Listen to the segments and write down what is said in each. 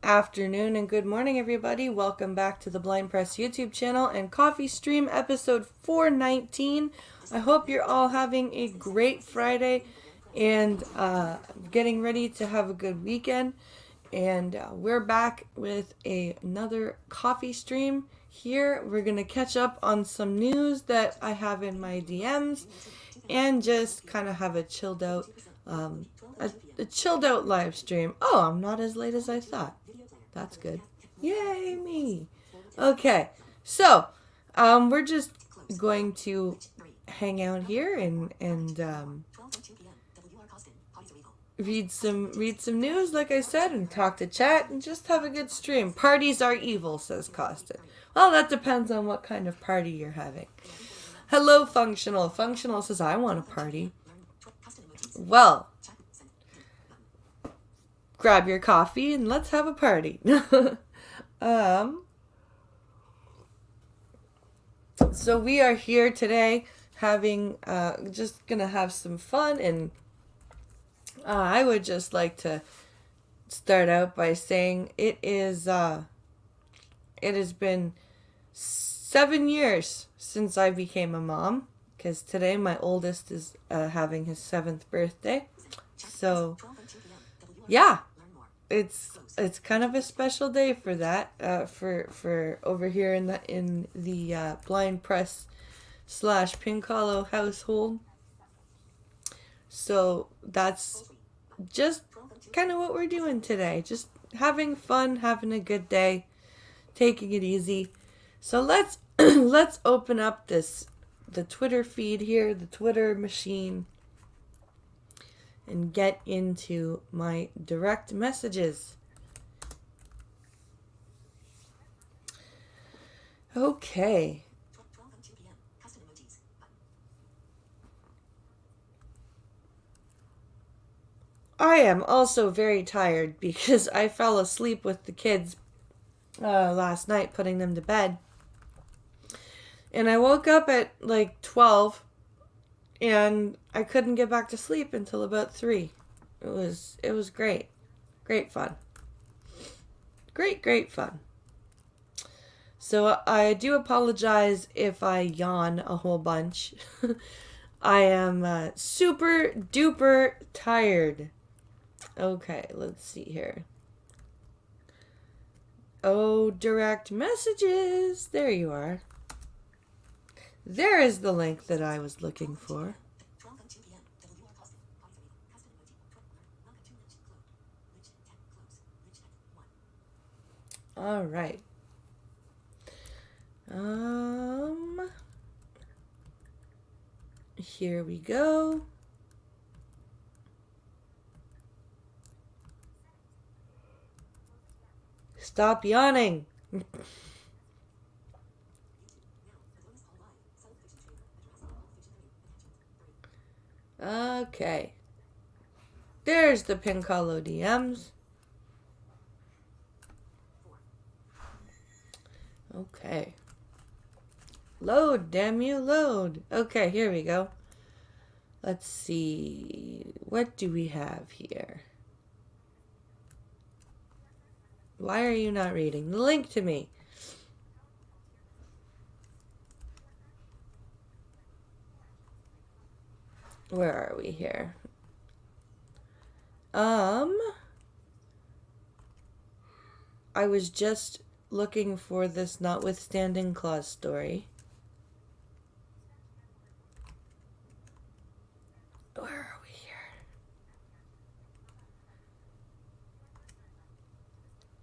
afternoon, and good morning, everybody. Welcome back to the Blind Press YouTube channel and coffee stream episode 419. I hope you're all having a great Friday and getting ready to have a good weekend. And we're back with another coffee stream here. We're going to catch up on some news that I have in my DMs and just kind of have a chilled out live stream. Oh, I'm not as late as I thought. That's good. Yay, me. Okay, so we're just going to hang out here and read some news, like I said, and talk to chat and just have a good stream. Parties are evil, says Costin. Well, that depends on what kind of party you're having. Hello, Functional. Functional says, I want a party. Well, grab your coffee and let's have a party. So we are here today having, just gonna have some fun, and I would just like to start out by saying it has been 7 years since I became a mom, because today my oldest is having his 7th birthday. So yeah, it's kind of a special day for that, for over here in the Blind Press / Pink Hollow household. So that's just kind of what we're doing today. Just having fun, having a good day, taking it easy. So let's open up the Twitter feed here, the Twitter machine, and get into my direct messages. Okay. I am also very tired because I fell asleep with the kids last night, putting them to bed. And I woke up at like 12 and I couldn't get back to sleep until about 3. It was great. Great fun. Great fun. So I do apologize if I yawn a whole bunch. I am super duper tired. Okay, let's see here. Oh, direct messages. There you are. There is the link that I was looking for. All right. Here we go. Stop yawning. Okay. There's the Pink Hollow DMs. Okay. Load, damn you, load. Okay, here we go. Let's see. What do we have here? Why are you not reading the link to me? Where are we here? I was just looking for this notwithstanding clause story. Where are we here?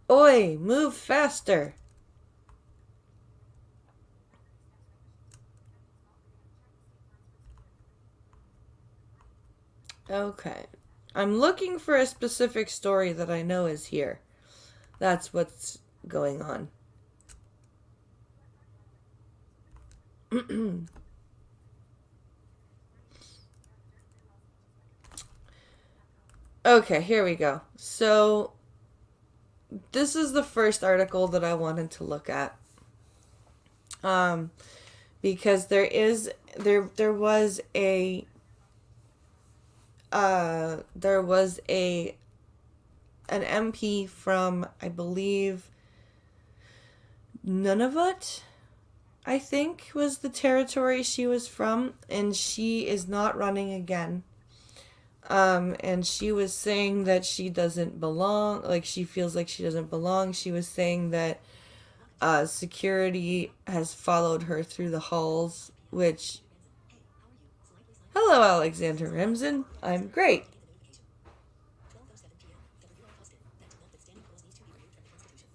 Oi, move faster. Okay. I'm looking for a specific story that I know is here. That's what's going on. Okay, here we go. So, this is the first article that I wanted to look at. Because there was a an MP from, I believe, Nunavut, I think, was the territory she was from, and she is not running again. And she was saying that she doesn't belong, like she feels like she doesn't belong. She was saying that security has followed her through the halls, which, hello, Alexander Remsen, I'm great.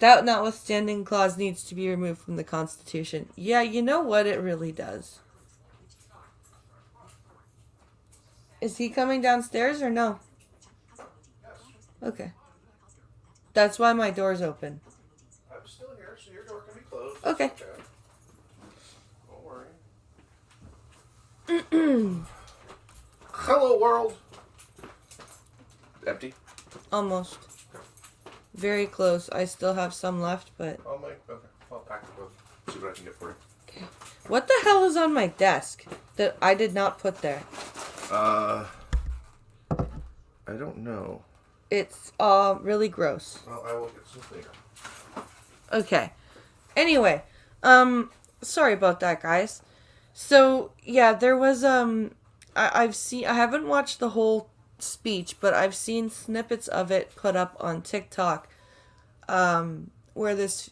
That notwithstanding clause needs to be removed from the Constitution. Yeah, you know what? It really does. Is he coming downstairs or no? Okay. That's why my door's open. I'm still here, so your door can be closed. Okay. Don't worry. Hello, world. Empty? Almost. Very close. I still have some left, but... Okay. I'll pack it with. See what I can get for you. Okay. What the hell is on my desk that I did not put there? I don't know. It's really gross. Well, I will get some later. Okay. Anyway, sorry about that, guys. So, yeah, there was I haven't watched the whole speech, but I've seen snippets of it put up on TikTok, where this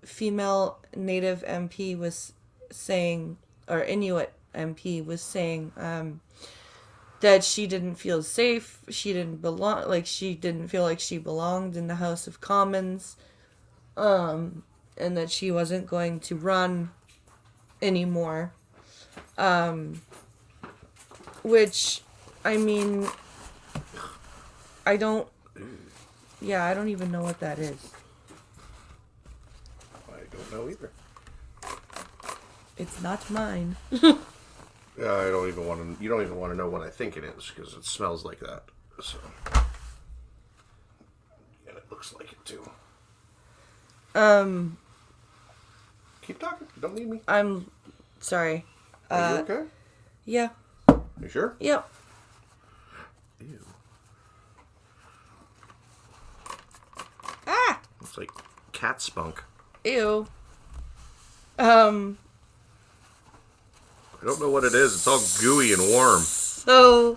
female Native MP was saying, or Inuit MP was saying, that she didn't feel safe, she didn't belong, like she didn't feel like she belonged in the House of Commons, and that she wasn't going to run anymore. Which, I mean, I don't even know what that is. I don't know either. It's not mine. Yeah, I don't even want to. You don't even want to know what I think it is because it smells like that. So, and it looks like it too. Keep talking. Don't leave me. I'm sorry. Are you okay? Yeah. You sure? Yep. Ew. Ah! Looks like cat spunk. Ew. I don't know what it is. It's all gooey and warm. So,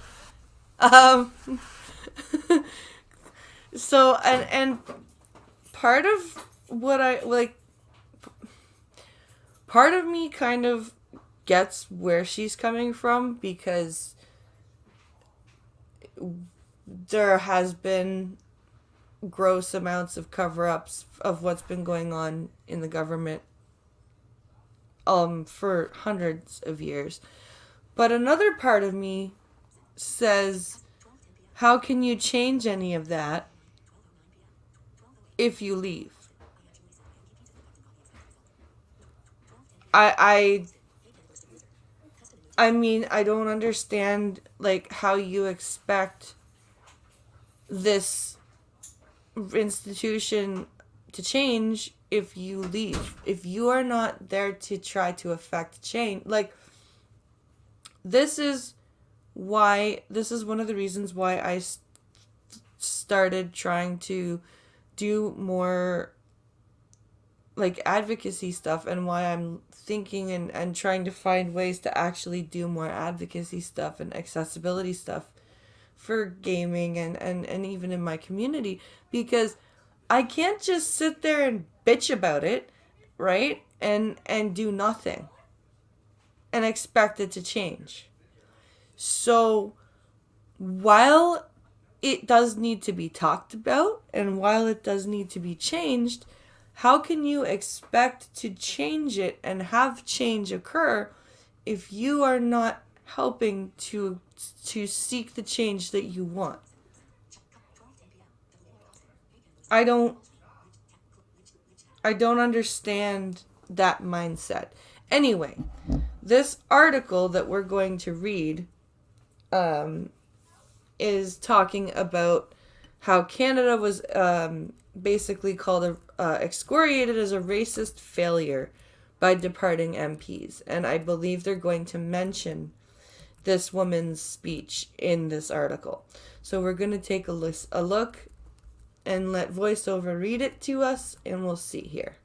so, and part of what I, like, part of me kind of gets where she's coming from, because there has been gross amounts of cover-ups of what's been going on in the government for hundreds of years. But another part of me says, how can you change any of that if you leave? I mean, I don't understand, like, how you expect this institution to change if you leave. If you are not there to try to affect change. Like, this is one of the reasons why I started trying to do more, like, advocacy stuff, and why I'm thinking and trying to find ways to actually do more advocacy stuff and accessibility stuff for gaming and even in my community, because I can't just sit there and bitch about it, right? And do nothing and expect it to change. So while it does need to be talked about, and while it does need to be changed, how can you expect to change it and have change occur if you are not helping to seek the change that you want? I don't understand that mindset. Anyway, this article that we're going to read is talking about how Canada was basically called excoriated as a racist failure by departing MPs. And I believe they're going to mention this woman's speech in this article. So we're going to take a look and let voiceover read it to us, and we'll see here.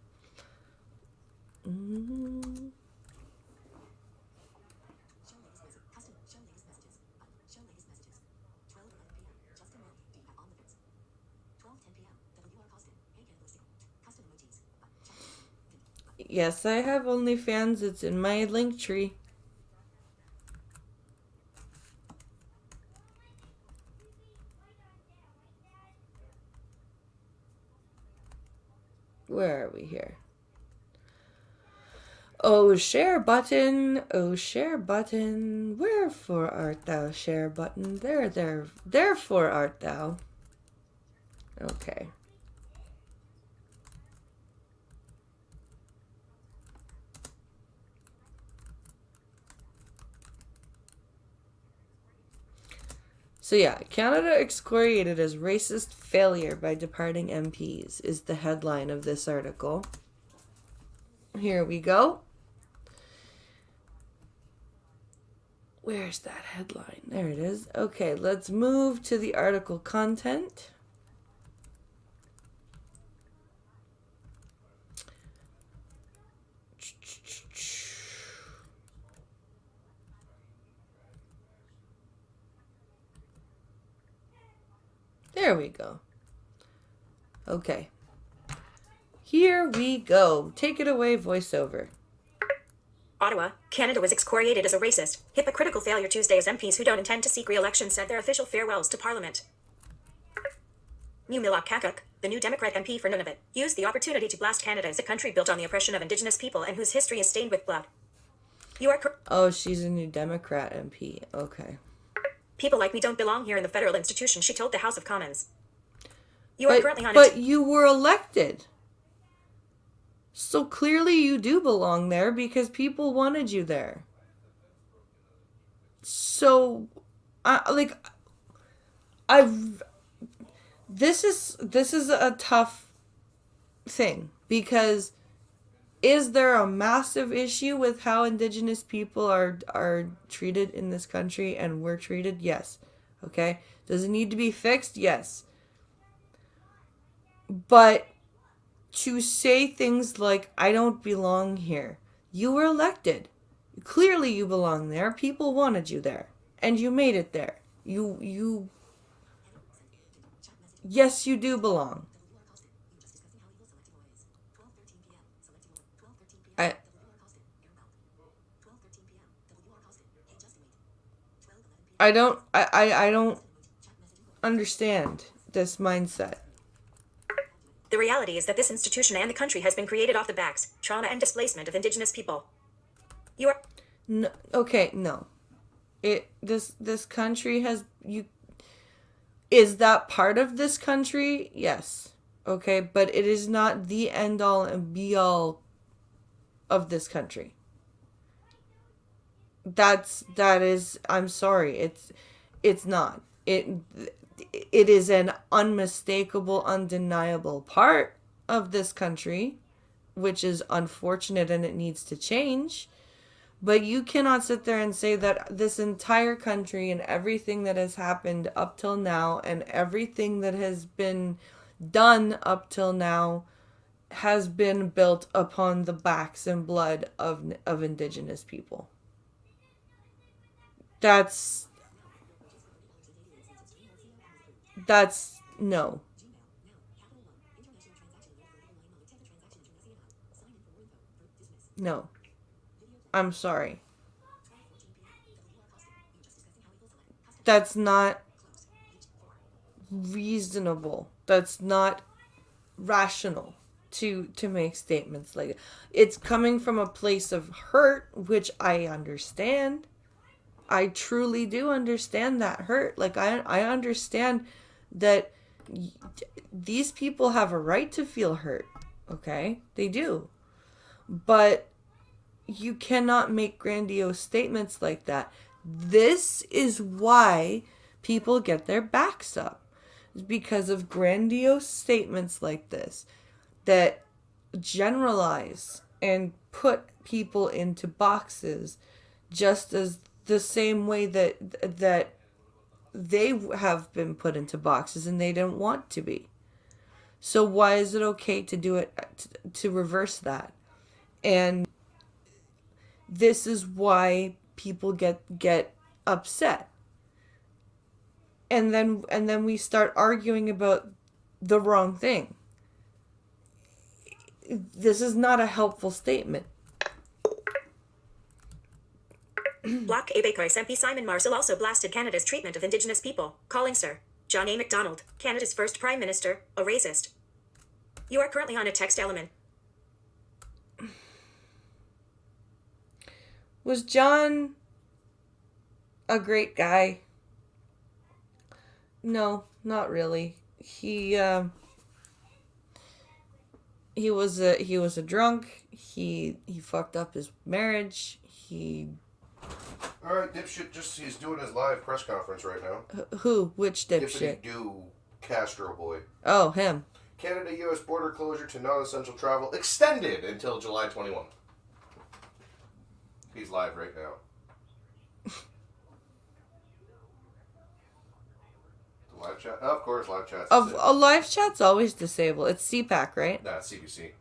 Yes, I have OnlyFans. It's in my linktree. Where are we here? Oh, share button. Oh, share button. Wherefore art thou, share button? Therefore art thou. Okay. So yeah, Canada excoriated as racist failure by departing MPs is the headline of this article. Here we go. Where's that headline? There it is. Okay, let's move to the article content. There we go. Okay. Here we go. Take it away, voiceover. Ottawa, Canada was excoriated as a racist, hypocritical failure Tuesday as MPs who don't intend to seek re-election said their official farewells to Parliament. Numilok Kakuk, the new Democrat MP for Nunavut, used the opportunity to blast Canada as a country built on the oppression of Indigenous people and whose history is stained with blood. You are Oh, she's a new Democrat MP. Okay. People like me don't belong here in the federal institution, she told the House of Commons. You are currently on But you were elected. So clearly you do belong there because people wanted you there. So, this is a tough thing because is there a massive issue with how Indigenous people are treated in this country and were treated? Yes. Okay. Does it need to be fixed? Yes. But to say things like, I don't belong here. You were elected. Clearly you belong there. People wanted you there. And you made it there. Yes, you do belong. I don't understand this mindset. The reality is that this institution and the country has been created off the backs, trauma and displacement of Indigenous people. You are... No, okay, no. This country has... Is that part of this country? Yes. Okay, but it is not the end all and be all of this country. That is, I'm sorry, it's not. It is an unmistakable, undeniable part of this country, which is unfortunate and it needs to change. But you cannot sit there and say that this entire country and everything that has happened up till now and everything that has been done up till now has been built upon the backs and blood of Indigenous people. That's no. No. I'm sorry. That's not reasonable. That's not rational to make statements like that. It's coming from a place of hurt, which I understand. I truly do understand that hurt. Like I understand that these people have a right to feel hurt. Okay? They do. But you cannot make grandiose statements like that. This is why people get their backs up. It's because of grandiose statements like this that generalize and put people into boxes just as the same way that they have been put into boxes and they didn't want to be. So why is it okay to do it, to reverse that? And this is why people get upset. And then we start arguing about the wrong thing. This is not a helpful statement. Block A. Bakeris MP Simon Marcel also blasted Canada's treatment of Indigenous people, calling Sir John A. Macdonald, Canada's first Prime Minister, a racist. You are currently on a text element. Was John a great guy? No, not really. He was a drunk. He fucked up his marriage. All right, dipshit. He's doing his live press conference right now. Who? Which dipshit? Dippity-doo, Castro boy. Oh, him. Canada-U.S. border closure to non-essential travel extended until July 21. He's live right now. The live chat? Oh, of course, live chat's A live chat's always disabled. It's CPAC, right? Nah, it's CBC.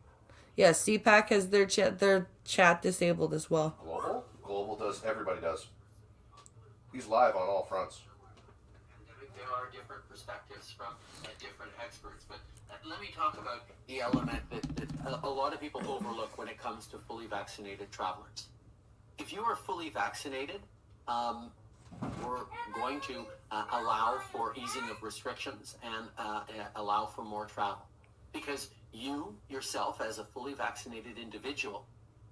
Yeah, CPAC has their chat disabled as well. Global? Global does. Everybody does. He's live on all fronts. There are different perspectives from different experts, but let me talk about the element that a lot of people overlook when it comes to fully vaccinated travelers. If you are fully vaccinated, we're going to allow for easing of restrictions and allow for more travel. Because you, yourself, as a fully vaccinated individual,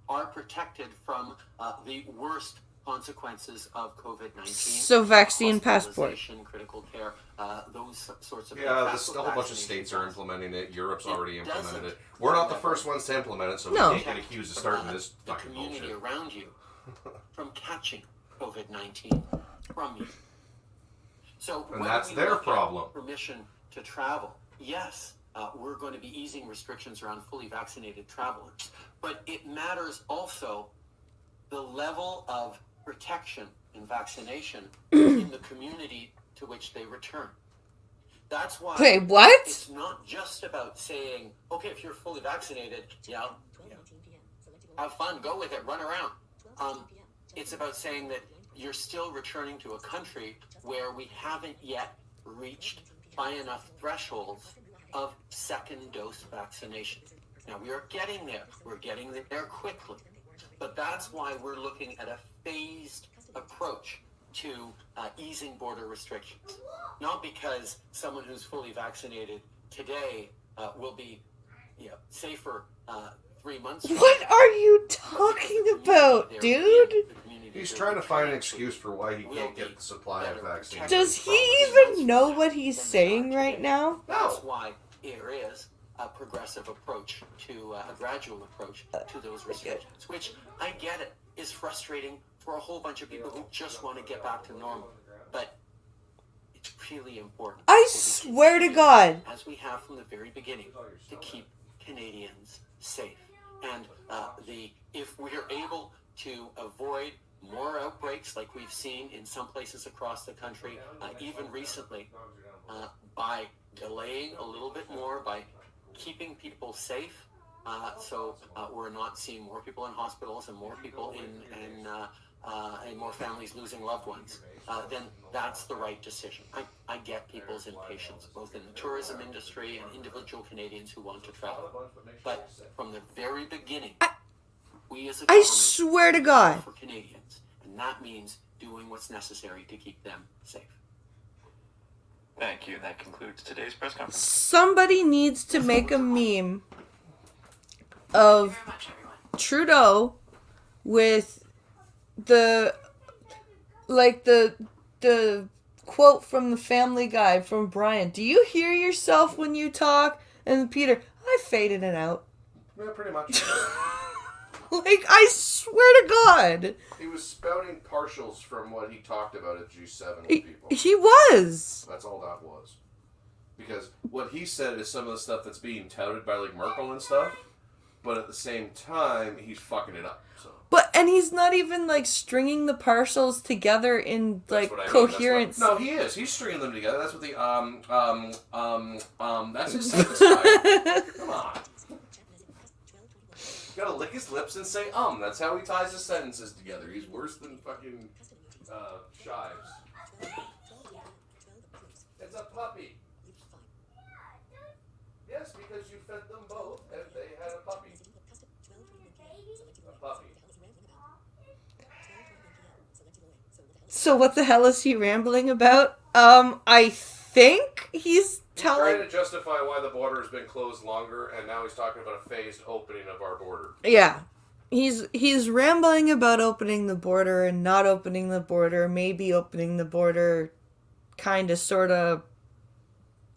are protected from the worst consequences of COVID-19. So vaccine passport. Critical care, those sorts of Yeah, a whole bunch of states are implementing it. Europe's already implemented it. We're not the first ones to implement it, so we can't get accused of starting this fucking community bullshit. around you from catching COVID-19 from you. So And when that's we their look at problem. Permission to travel. Yes, we're going to be easing restrictions around fully vaccinated travelers, but it matters also the level of protection and vaccination in the community to which they return. That's why Wait, what? it's not just about saying, okay, if you're fully vaccinated, have fun, go with it, run around. It's about saying that you're still returning to a country where we haven't yet reached high enough thresholds of second dose vaccination. Now, we are getting there. We're getting there quickly. But that's why we're looking at a phased approach to easing border restrictions. Not because someone who's fully vaccinated today will be safer 3 months from What are you talking about, dude? He's trying to find an excuse for why he can't get the supply of vaccines. Does he even know what he's saying right now? That's why there is a progressive approach to a gradual approach to those restrictions, which I get it is frustrating for a whole bunch of people who just want to get back to normal. But it's really important. I swear to God. As we have from the very beginning, to keep Canadians safe. And if we are able to avoid more outbreaks like we've seen in some places across the country, even recently, by delaying a little bit more, by keeping people safe, so we're not seeing more people in hospitals and more people and more families losing loved ones, then that's the right decision. I get people's impatience, both in the tourism industry and individual Canadians who want to travel. But from the very beginning, we as a I government swear to God. for Canadians, and that means doing what's necessary to keep them safe. Thank you. That concludes today's press conference. Somebody needs to make a meme of Trudeau with the quote from the Family Guy from Brian. Do you hear yourself when you talk? And Peter, I faded it out. Yeah, pretty much. I swear to God. He was spouting partials from what he talked about at G7 with people. He was. That's all that was. Because what he said is some of the stuff that's being touted by Merkel and stuff, but at the same time, he's fucking it up. So. But and he's not even like stringing the parcels together in like That's what I mean. coherence. No, he is. He's stringing them together. That's what the that's his style. Come on. You gotta lick his lips and say That's how he ties his sentences together. He's worse than fucking Shives. It's a puppy. Yes, because you fed them both and they had a puppy. A puppy. So what the hell is he rambling about? I think he's trying to justify why the border has been closed longer, and now he's talking about a phased opening of our border. Yeah. He's rambling about opening the border and not opening the border, maybe opening the border kind of sort of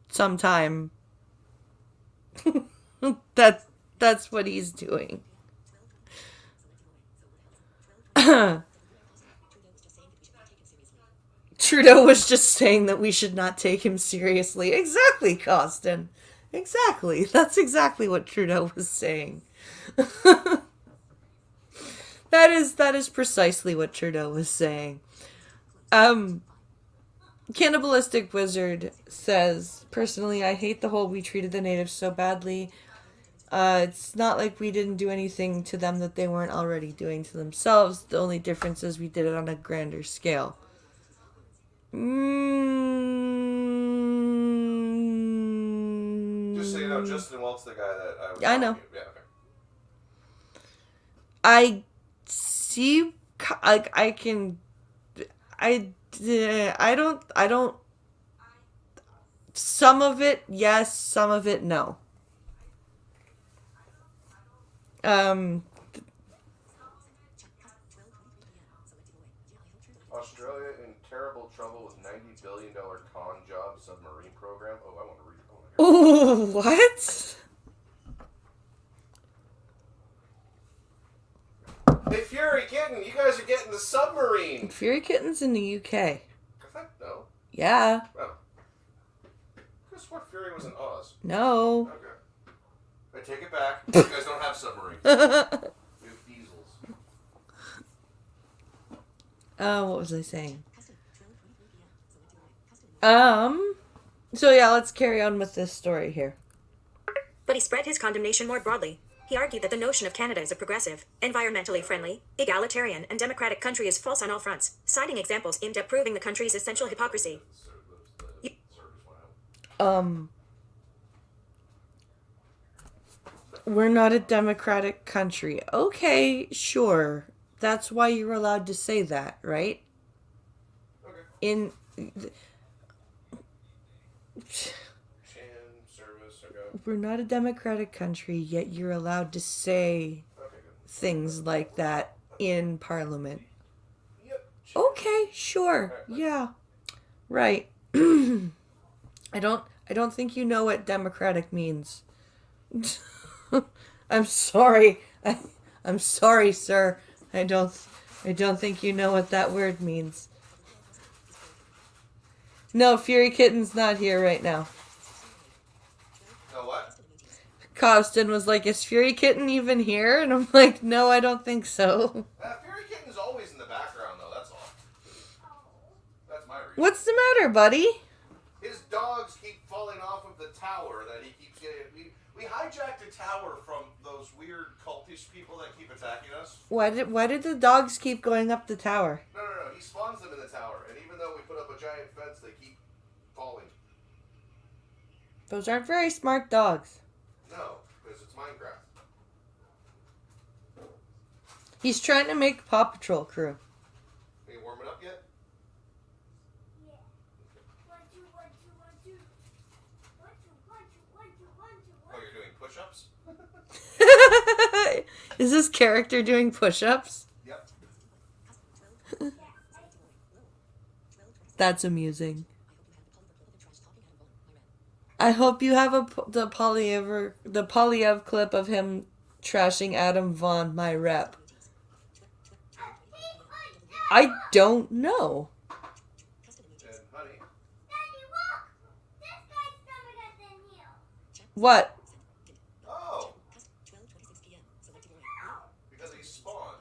sometime. That's what he's doing. Trudeau was just saying that we should not take him seriously. Exactly, Costin. Exactly. That's exactly what Trudeau was saying. That is precisely what Trudeau was saying. Cannibalistic Wizard says, personally, I hate the whole we treated the natives so badly. It's not like we didn't do anything to them that they weren't already doing to themselves. The only difference is we did it on a grander scale. Just so you know, Justin Welt's the guy that I was. I know. Yeah, okay. I see. I can. I don't. Some of it, yes. Some of it, no. Australia in terrible trouble with $90 billion con job submarine program. Oh, I want to read it. Oh, what? Hey, Fury Kitten, you guys are getting the submarine. Fury Kitten's in the UK. No. Yeah. Oh. I swore Fury was in Oz. No. Okay. I take it back. You guys don't have submarines. We have diesels. What was I saying? So yeah, let's carry on with this story here. But he spread his condemnation more broadly. He argued that the notion of Canada as a progressive, environmentally friendly, egalitarian, and democratic country is false on all fronts, citing examples aimed at proving the country's essential hypocrisy. We're not a democratic country. Okay, sure. That's why you're allowed to say that, right? Okay. We're not a democratic country, yet you're allowed to say things like that in Parliament. Okay, sure. Yeah. Right. I don't think you know what democratic means. I'm sorry. I'm sorry, sir. I don't think you know what that word means. No, Fury Kitten's not here right now. No what? Costin was like, is Fury Kitten even here? And I'm like, no, I don't think so. Fury Kitten's always in the background, though, that's all. That's my reason. What's the matter, buddy? His dogs keep falling off of the tower that he keeps getting. We hijacked a tower from those weird cultish people that keep attacking us. Why did the dogs keep going up the tower? No. He spawns them in the tower, and even though we put up a giant fence, they keep falling. Those aren't very smart dogs. No, because it's Minecraft. He's trying to make Paw Patrol crew. Are you warming up yet? Yeah. 1, 2, 1, 2, 1, 2. 1, 2, 1, 2, 1, 2, 1, 2, 1. Oh, you're doing push-ups? Is this character doing push-ups? Yep. That's amusing. I hope you have the Polyev clip of him trashing Adam Vaughn, my rep. I don't know. And honey, Daddy, look! This guy's stomach than you. What? oh, because he spawned.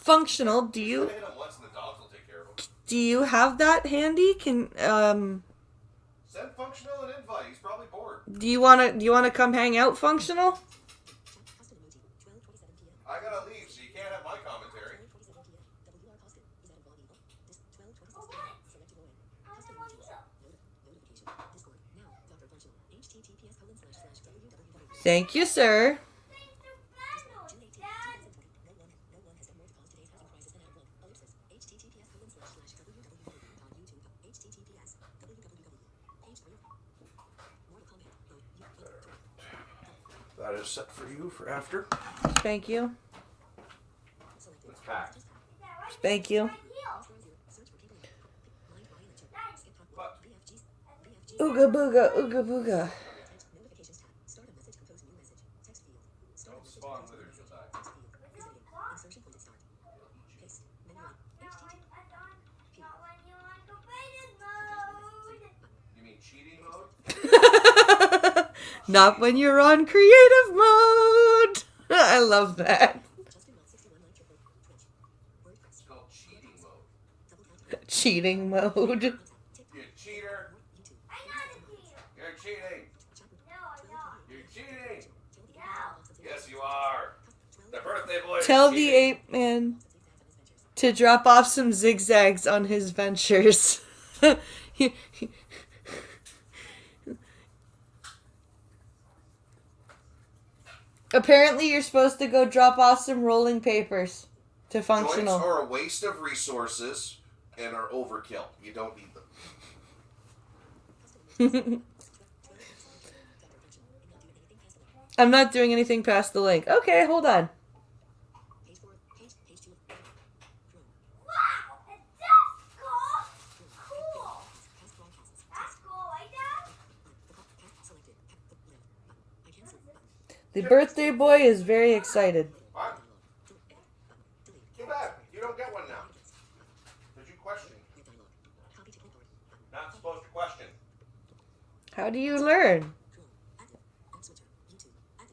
functional. Do Just you hit him once and the dogs will take care of him. do you have that handy? Send functional an invite. He's probably bored. Do you wanna come hang out, functional? I gotta leave, so you can't have my commentary. Thank you, sir. That is set for you for after. Thank you. It's packed. Thank you. But Ooga booga, ooga booga. don't spawn withers, you'll die. You mean cheating mode? Not when you're on creative mode. I love that. It's called cheating mode. Cheating mode. You cheater. You're cheating. You're cheating. Yes, you are. The birthday boy is Tell the cheating. ape man to drop off some zigzags on his ventures. Apparently, you're supposed to go drop off some rolling papers to Joints functional. are a waste of resources and are overkill. You don't need them. I'm not doing anything past the link. Okay, hold on. Wow, that's cool. That's cool, like that. The birthday boy is very excited. What? Too bad. You don't get one now. Because you question. Not supposed to question. How do you learn?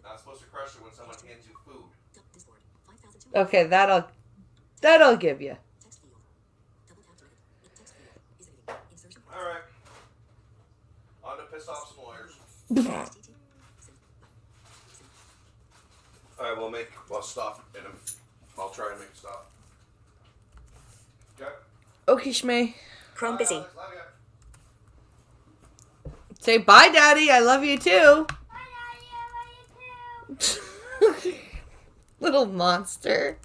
Not supposed to question when someone hands you food. Okay, that'll give you. Alright. On to piss off some lawyers. Alright, we'll stop in I'll try and make it stop. Okay? Okay, Shmay. Chrome busy. Alex, love ya. Say bye, Daddy. I love you too. Bye, Daddy, I love you too. Little monster.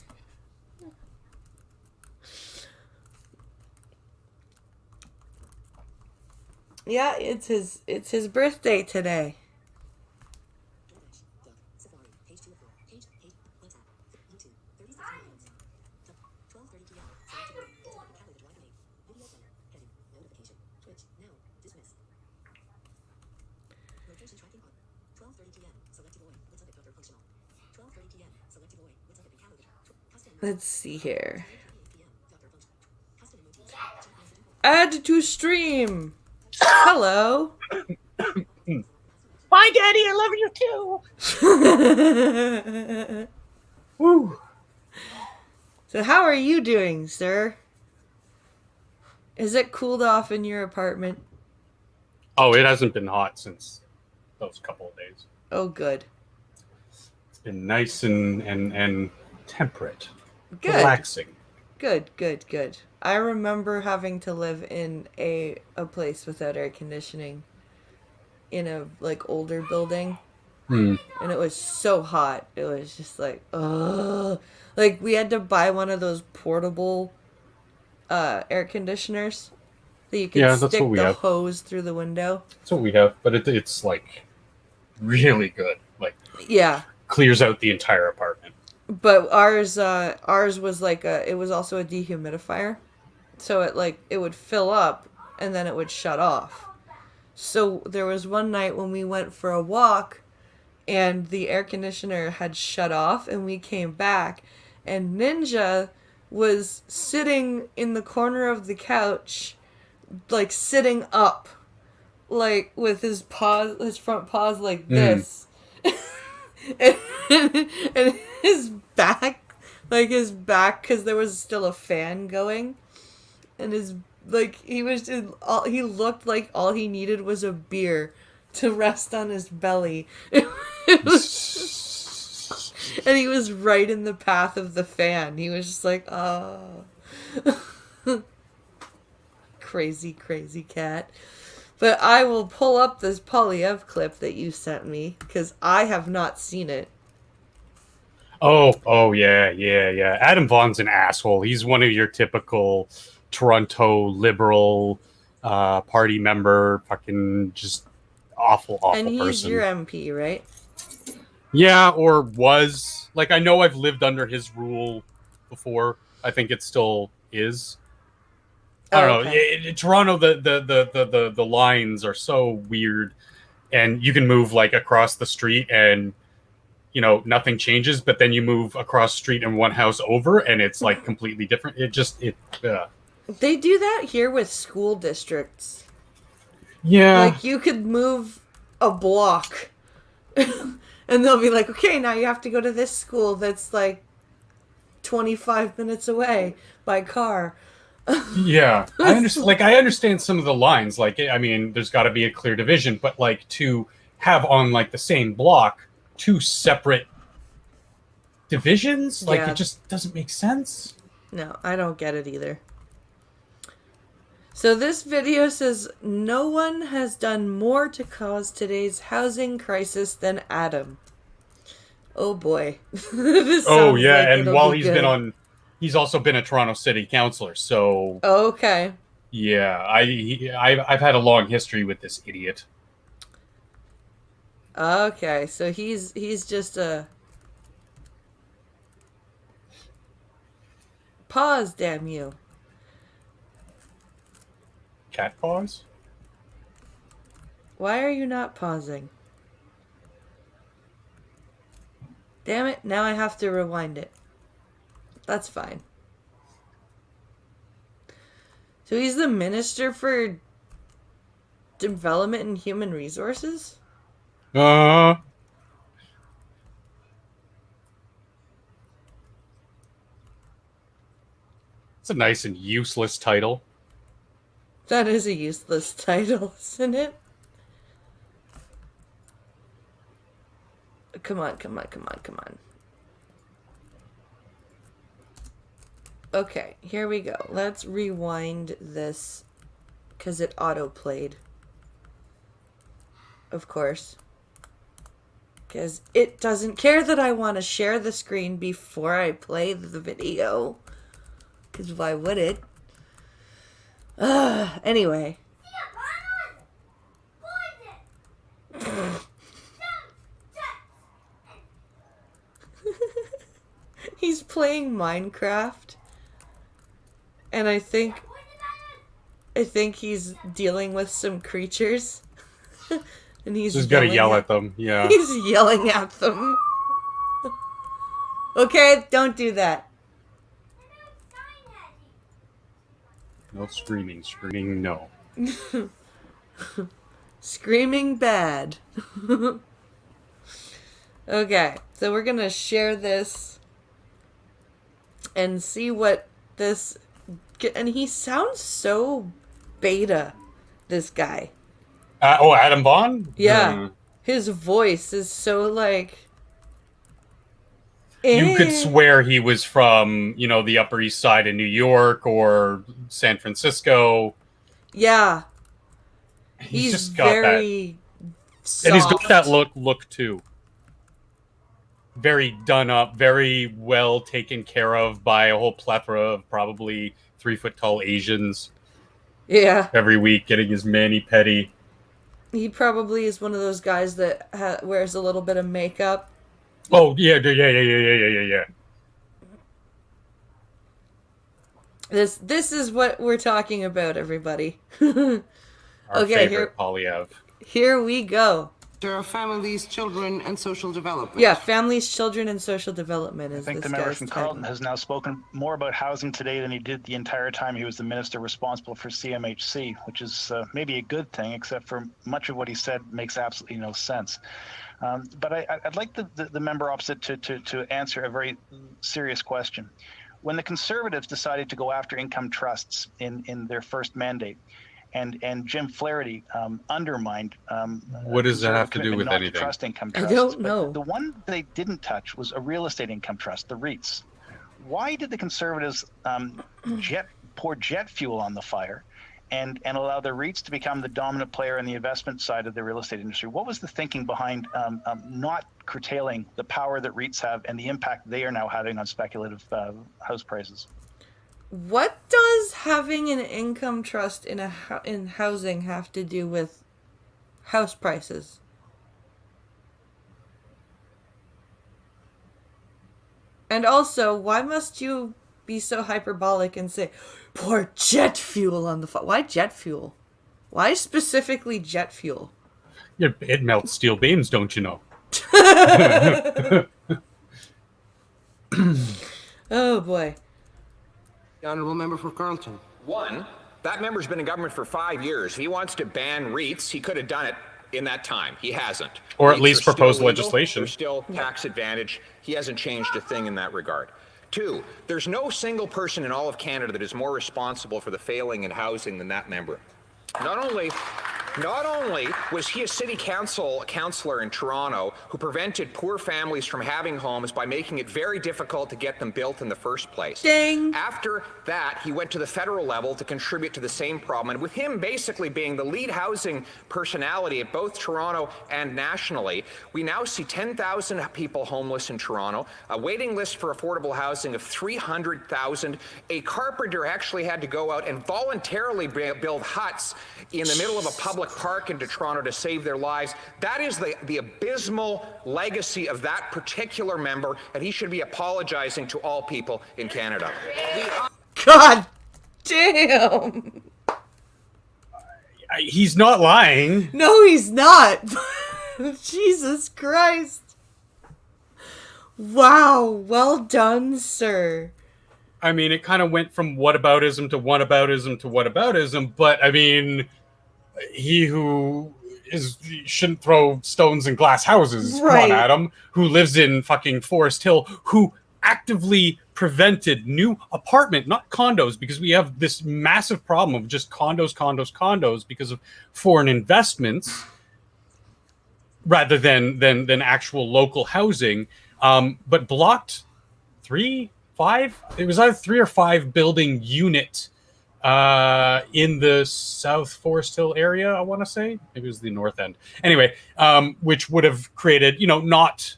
Yeah, it's his birthday today. Let's see here. Add to stream. Hello. Bye, Daddy. I love you too. Woo. So how are you doing, sir? Is it cooled off in your apartment? Oh, it hasn't been hot since those couple of days. Oh, good. It's been nice and temperate, Good. relaxing. Good. I remember having to live in a place without air conditioning in a older building. And it was so hot. It was just like, ugh. Like we had to buy one of those portable air conditioners that you can that's stick what we the have. hose through the window. That's what we have, but it's like really good. Like Yeah. clears out the entire apartment. But ours was it was also a dehumidifier. So it would fill up and then it would shut off. So there was one night when we went for a walk and the air conditioner had shut off and we came back and Ninja was sitting in the corner of the couch, sitting up, with his front paws like this. and his back like his back, because there was still a fan going, and his he was he looked like all he needed was a beer to rest on his belly. It was, and he was right in the path of the fan. He was just like, oh. Crazy cat. But I will pull up this Polyev clip that you sent me, because I have not seen it. Oh, yeah. Adam Vaughn's an asshole. He's one of your typical Toronto liberal party member, fucking just awful And he's person. your MP, right? Yeah, or was. Like, I know I've lived under his rule before. I think it still is. I don't know. In Toronto, the lines are so weird, and you can move like across the street and nothing changes, but then you move across the street and one house over and it's like completely different. They do that here with school districts. Yeah. Like you could move a block and they'll be like, okay, now you have to go to this school that's like 25 minutes away by car. Yeah. I understand some of the lines. Like, I mean, there's got to be a clear division, but like to have on like the same block two separate divisions, like it just doesn't make sense. No, I don't get it either. So this video says no one has done more to cause today's housing crisis than Adam. Oh boy. Oh yeah, like and while he's also been a Toronto City Councillor, so okay. Yeah, I've had a long history with this idiot. Okay, so he's just a pause, damn you. Cat pause? Why are you not pausing? Damn it, now I have to rewind it. That's fine. So he's the Minister for Development and Human Resources? It's a nice and useless title. That is a useless title, isn't it? Come on. Okay, here we go. Let's rewind this because it auto-played. Of course. Because it doesn't care that I want to share the screen before I play the video. Because why would it? Anyway. He's playing Minecraft. And I think he's dealing with some creatures. And he's just gotta yell at them. Yeah. He's yelling at them. Okay, don't do that. No screaming. Screaming, no. Screaming bad. Okay, so we're gonna share this and see what this... And he sounds so beta, this guy. Adam Vaughn? Yeah. His voice is so like... You could swear he was from, the Upper East Side of New York or San Francisco. Yeah. He's just got very soft. And he's got that look too. Very done up, very well taken care of by a whole plethora of probably 3-foot-tall Asians. Yeah. Every week getting his mani-pedi. He probably is one of those guys that wears a little bit of makeup. Oh, yeah. This is what we're talking about, everybody. Our favorite Polyev. Here we go. of Families, Children, and Social Development. Yeah, families, children, and social development I is think this the member guy's from title. Carleton has now spoken more about housing today than he did the entire time he was the minister responsible for CMHC, which is maybe a good thing, except for much of what he said makes absolutely no sense. But I'd like the member opposite to answer a very serious question. When the Conservatives decided to go after income trusts in their first mandate, and Jim Flaherty undermined What does that have Conservative to do commitment with not anything? to trust income I trusts. don't know. But the one they didn't touch was a real estate income trust, the REITs. Why did the Conservatives pour jet fuel on the fire and allow the REITs to become the dominant player in the investment side of the real estate industry? What was the thinking behind not curtailing the power that REITs have and the impact they are now having on speculative house prices? What does having an income trust in housing have to do with house prices? And also, why must you be so hyperbolic and say, pour jet fuel on the fire? Why jet fuel? Why specifically jet fuel? Yeah, it melts steel beams, don't you know? Oh boy. The Honourable Member for Carleton. One, that member's been in government for 5 years. If he wants to ban REITs, he could have done it in that time. He hasn't. Or at REITs least are still propose legal. legislation. They're still tax advantage. He hasn't changed a thing in that regard. Two, there's no single person in all of Canada that is more responsible for the failing in housing than that member. Not only was he a city councillor in Toronto who prevented poor families from having homes by making it very difficult to get them built in the first place. Dang. After that, he went to the federal level to contribute to the same problem. And with him basically being the lead housing personality at both Toronto and nationally, we now see 10,000 people homeless in Toronto, a waiting list for affordable housing of 300,000. A carpenter actually had to go out and voluntarily build huts in the middle of a public park into Toronto to save their lives. That is the abysmal legacy of that particular member, and he should be apologizing to all people in Canada. God damn. He's not lying. No, he's not. Jesus Christ. Wow. Well done, sir. I mean, it kind of went from whataboutism to whataboutism to whataboutism, but I mean, he who shouldn't throw stones in glass houses. Right. Come on, Adam, who lives in fucking Forest Hill, who actively prevented new apartment, not condos, because we have this massive problem of just condos because of foreign investments rather than actual local housing, but blocked 3, 5. It was either 3 or 5 building unit in the South Forest Hill area, I want to say. Maybe it was the north end. Anyway, which would have created, not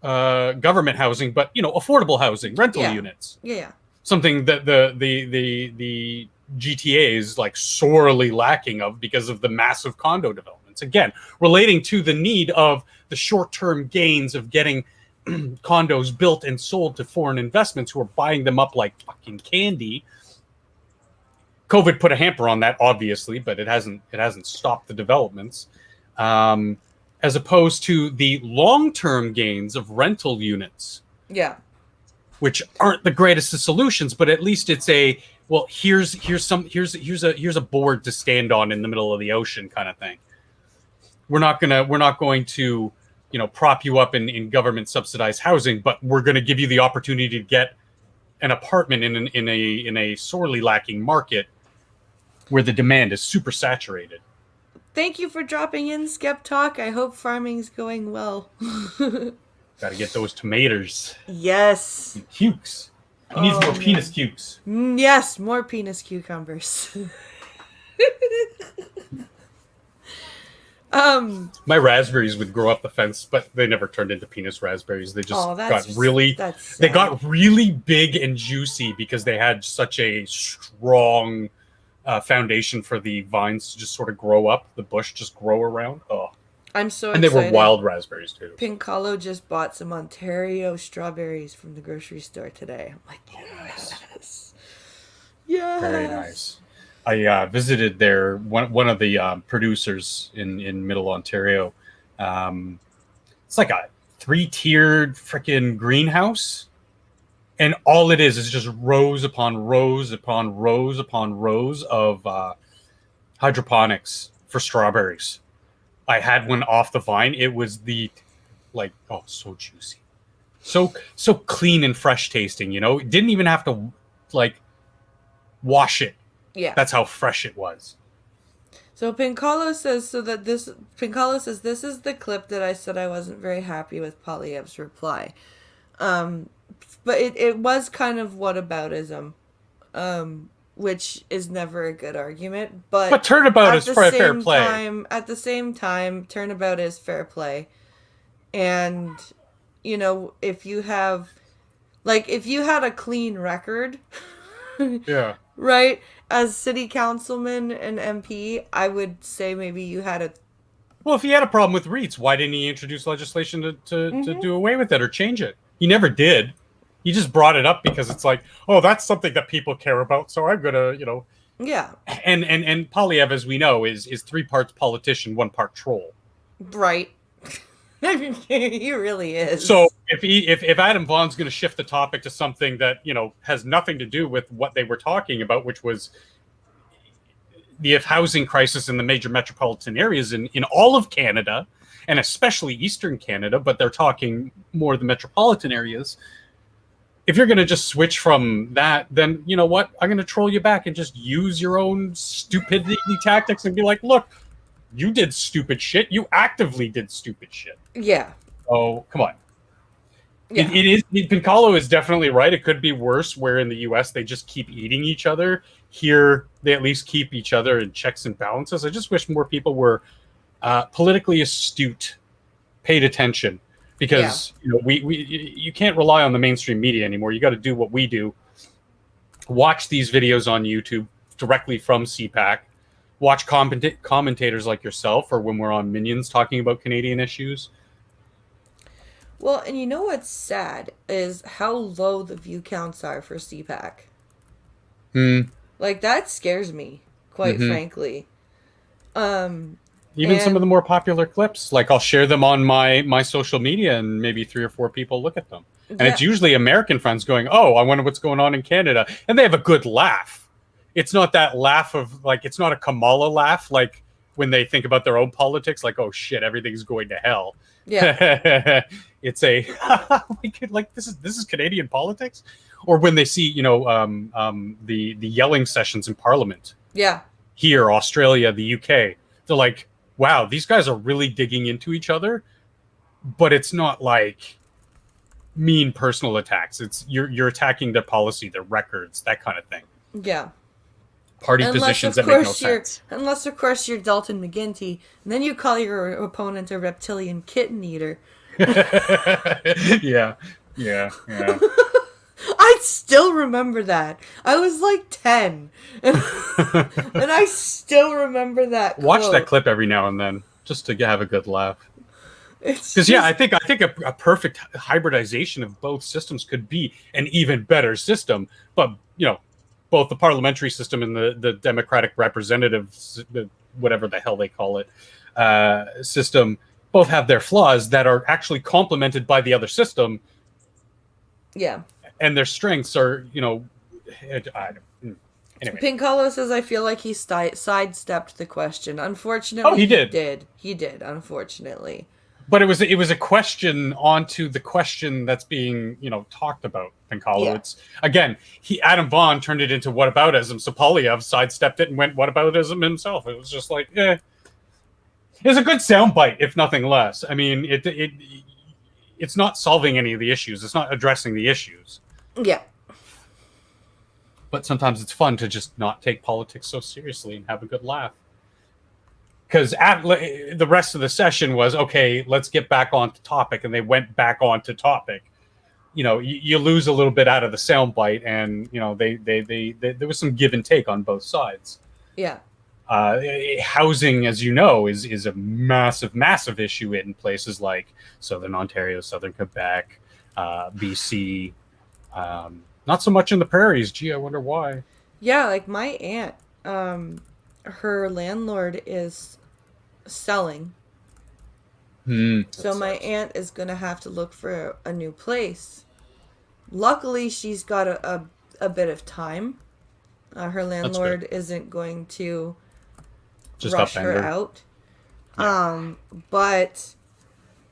government housing, but, affordable housing, rental units. Yeah. Something that the GTA is like sorely lacking of because of the massive condo developments. Again, relating to the need of the short-term gains of getting condos built and sold to foreign investments who are buying them up like fucking candy. COVID put a hamper on that, obviously, but it hasn't stopped the developments. As opposed to the long-term gains of rental units. Yeah. Which aren't the greatest of solutions, but at least it's here's a board to stand on in the middle of the ocean kind of thing. We're not going to prop you up in government subsidized housing, but we're going to give you the opportunity to get an apartment in a sorely lacking market where the demand is super saturated. Thank you for dropping in, Skep Talk. I hope farming's going well. Got to get those tomatoes. Yes. And cukes. He needs more penis cukes. Yes, more penis cucumbers. My raspberries would grow up the fence, but they never turned into penis raspberries. They just got really big and juicy because they had such a strong foundation for the vines to just sort of grow up, the bush just grow around. Oh, I'm so excited. And they were wild raspberries too. Pincolo just bought some Ontario strawberries from the grocery store today. I'm like, yes. Yes. Very nice. I visited one of the producers in Middle Ontario It's like a 3-tiered freaking greenhouse. And all it is just rows upon rows upon rows upon rows of hydroponics for strawberries. I had one off the vine. It was so juicy. So clean and fresh tasting, Didn't even have to wash it. Yeah. That's how fresh it was. So Pinkalo says this is the clip that I said I wasn't very happy with Poilievre's reply. But it was kind of whataboutism, which is never a good argument. But turnabout is fair play. At the same time, turnabout is fair play. And, if you had a clean record, yeah, right, as city councilman and MP, I would say maybe you had a... Well, if he had a problem with REITs, why didn't he introduce legislation to do away with it or change it? He never did. He just brought it up because it's like, oh, that's something that people care about, so I'm gonna, Yeah. And Poilievre, as we know, is 3 parts politician, 1 part troll. Right. He really is. So if Adam Vaughan's going to shift the topic to something that has nothing to do with what they were talking about, which was the housing crisis in the major metropolitan areas in all of Canada, and especially Eastern Canada, but they're talking more the metropolitan areas. If you're going to just switch from that, then you know what? I'm going to troll you back and just use your own stupidity tactics and be like, look, you did stupid shit. You actively did stupid shit. Yeah. Oh, come on. Yeah. Pinkalo is definitely right. It could be worse where in the US they just keep eating each other. Here, they at least keep each other in checks and balances. I just wish more people were politically astute, paid attention. Because you can't rely on the mainstream media anymore. You got to do what we do. Watch these videos on YouTube directly from CPAC. Watch commentators like yourself, or when we're on Minions talking about Canadian issues. Well, and you know what's sad is how low the view counts are for CPAC. Like, that scares me, quite frankly. Even some of the more popular clips, like I'll share them on my social media and maybe 3 or 4 people look at them. And it's usually American friends going, oh, I wonder what's going on in Canada. And they have a good laugh. It's not that laugh of it's not a Kamala laugh, like when they think about their own politics, like, oh shit, everything's going to hell. Yeah. It's like this is Canadian politics. Or when they see, the yelling sessions in Parliament. Yeah. Here, Australia, the UK. They're like, wow, these guys are really digging into each other, but it's not like mean personal attacks. It's you're attacking their policy, their records, that kind of thing. Yeah. Party positions that make no sense. Unless, of course, you're Dalton McGuinty, and then you call your opponent a reptilian kitten eater. Yeah. I still remember that. I was like 10. And I still remember that quote. Watch that clip every now and then, just to have a good laugh. Because I think a perfect hybridization of both systems could be an even better system. But both the parliamentary system and the democratic representative, whatever the hell they call it, system, both have their flaws that are actually complemented by the other system. Yeah. And their strengths are, anyway. Pinkalo says, I feel like he sidestepped the question. Unfortunately, he did. He did, unfortunately. But it was a question onto the question that's being, talked about, Pinkalo. Yeah. It's, again, Adam Vaughan turned it into whataboutism, so Poilievre sidestepped it and went whataboutism himself. It was just like, It's a good soundbite, if nothing less. I mean, it's not solving any of the issues. It's not addressing the issues. Yeah. But sometimes it's fun to just not take politics so seriously and have a good laugh. Because the rest of the session was, okay, let's get back on topic. And they went back onto topic. You lose a little bit out of the soundbite. And, there was some give and take on both sides. Yeah. Housing, as you know, is a massive, massive issue in places like Southern Ontario, Southern Quebec, BC. Not so much in the prairies. Gee, I wonder why. Yeah, like my aunt, her landlord is selling. So my aunt is going to have to look for a new place. Luckily, she's got a bit of time. Her landlord isn't going to just rush her upend her. out. Yeah. But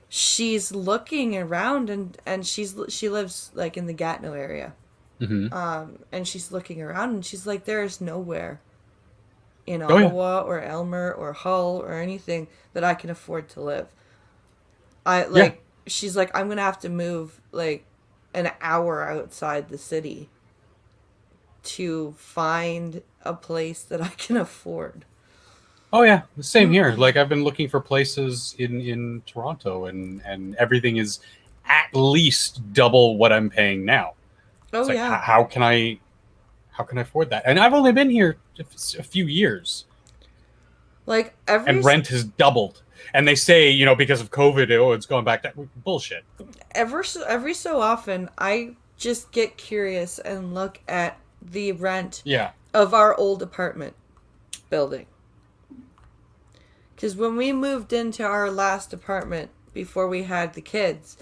she's looking around, and she lives like in the Gatineau area. And she's looking around, and she's like, there is nowhere in Ottawa or Elmer or Hull or anything that I can afford to live. She's like, I'm gonna have to move like an hour outside the city to find a place that I can afford. Oh yeah, the same here. Like I've been looking for places in Toronto, and everything is at least double what I'm paying now. Oh it's like, yeah. How can I afford that? And I've only been here a few years. Like and rent has doubled. And they say, because of COVID, it's going back to bullshit. Every so often, I just get curious and look at the rent of our old apartment building. Because when we moved into our last apartment before we had the kids,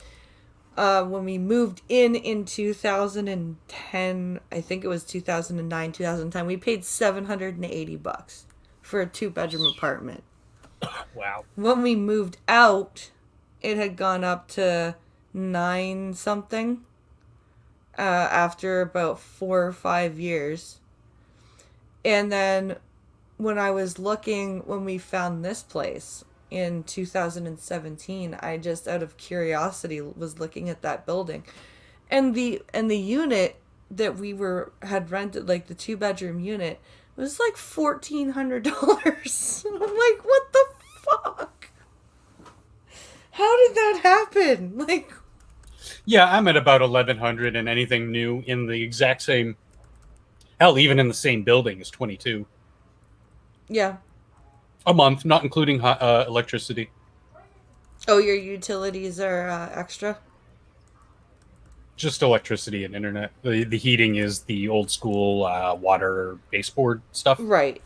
when we moved in 2010, I think it was 2009, 2010, we paid $780 for a 2-bedroom apartment. Wow. When we moved out, it had gone up to 9 something after about 4 or 5 years. And then when I was looking, when we found this place in 2017, I just out of curiosity was looking at that building. And the unit that we had rented, like the 2-bedroom unit, was like $1,400. I'm like, what the fuck? How did that happen? Like, yeah, I'm at about 1,100, and anything new in the exact same, hell, even in the same building is 22. Yeah. A month, not including electricity. Oh, your utilities are extra? Just electricity and internet. The heating is the old school water baseboard stuff. Right.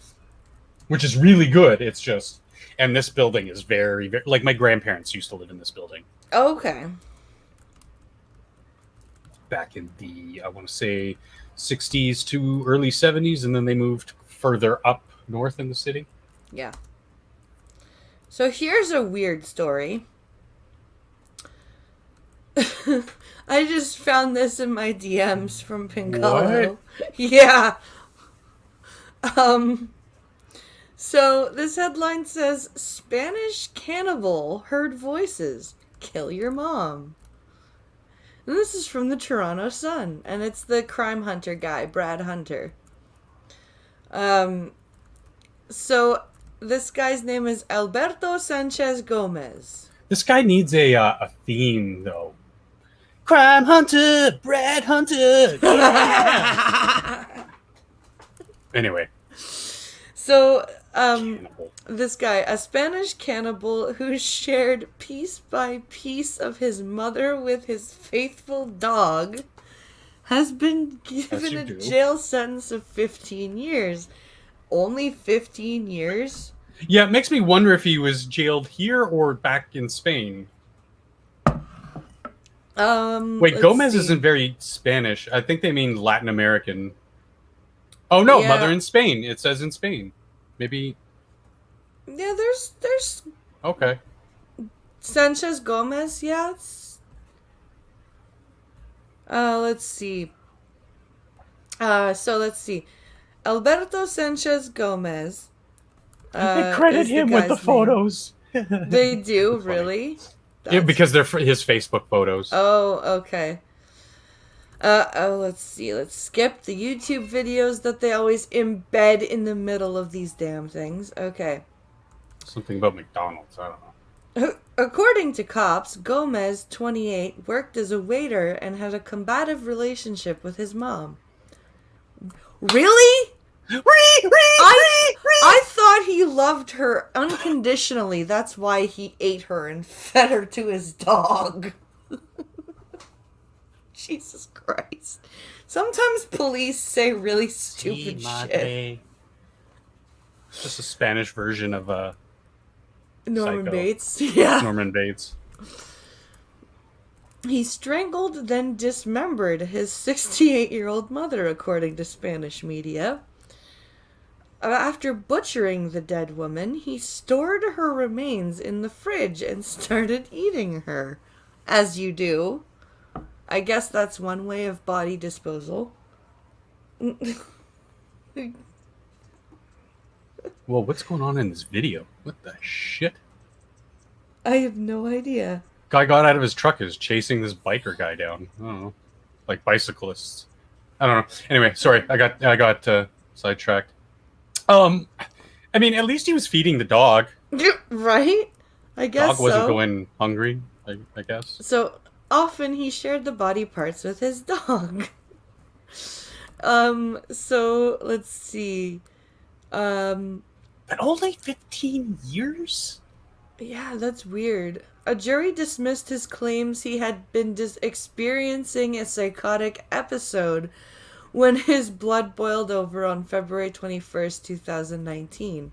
Which is really good. It's just... And this building is very, very... Like, my grandparents used to live in this building. Okay. Back in the, I want to say, 60s to early 70s, and then they moved further up north in the city. Yeah. So here's a weird story. I just found this in my DMs from Pincalo. What? Yeah. So this headline says, Spanish cannibal heard voices. Kill your mom. And this is from the Toronto Sun. And it's the crime hunter guy, Brad Hunter. So this guy's name is Alberto Sanchez Gomez. This guy needs a theme, though. Crime Hunter, Brad Hunter. Yeah! Anyway. So, this guy, a Spanish cannibal who shared piece by piece of his mother with his faithful dog, has been given a jail sentence of 15 years. Only 15 years? Yeah, it makes me wonder if he was jailed here or back in Spain. Wait, Gomez isn't very Spanish. I think they mean Latin American. Oh no, mother in Spain. It says in Spain. Maybe. Yeah, there's. Okay. Sanchez Gomez, yeah. Let's see. So let's see. Alberto Sanchez Gomez. They credit him with the photos. They do, really? Yeah, because they're his Facebook photos. Oh, okay. Let's see. Let's skip the YouTube videos that they always embed in the middle of these damn things. Okay. Something about McDonald's. I don't know. According to cops, Gomez, 28, worked as a waiter and had a combative relationship with his mom. Really? I thought he loved her unconditionally. That's why he ate her and fed her to his dog. Jesus Christ. Sometimes police say really stupid shit. It's just a Spanish version of Norman Psycho. Bates. Yeah. Norman Bates. He strangled, then dismembered his 68-year-old mother, according to Spanish media. After butchering the dead woman, he stored her remains in the fridge and started eating her. As you do. I guess that's one way of body disposal. Well, what's going on in this video? What the shit? I have no idea. Guy got out of his truck, is chasing this biker guy down. I don't know, like bicyclists. I don't know. Anyway, sorry, I got sidetracked. I mean, at least he was feeding the dog. Right? I guess Dog wasn't so. going hungry, I guess. So often he shared the body parts with his dog. So let's see. But only 15 years? Yeah, that's weird. A jury dismissed his claims he had been experiencing a psychotic episode when his blood boiled over on February 21st, 2019.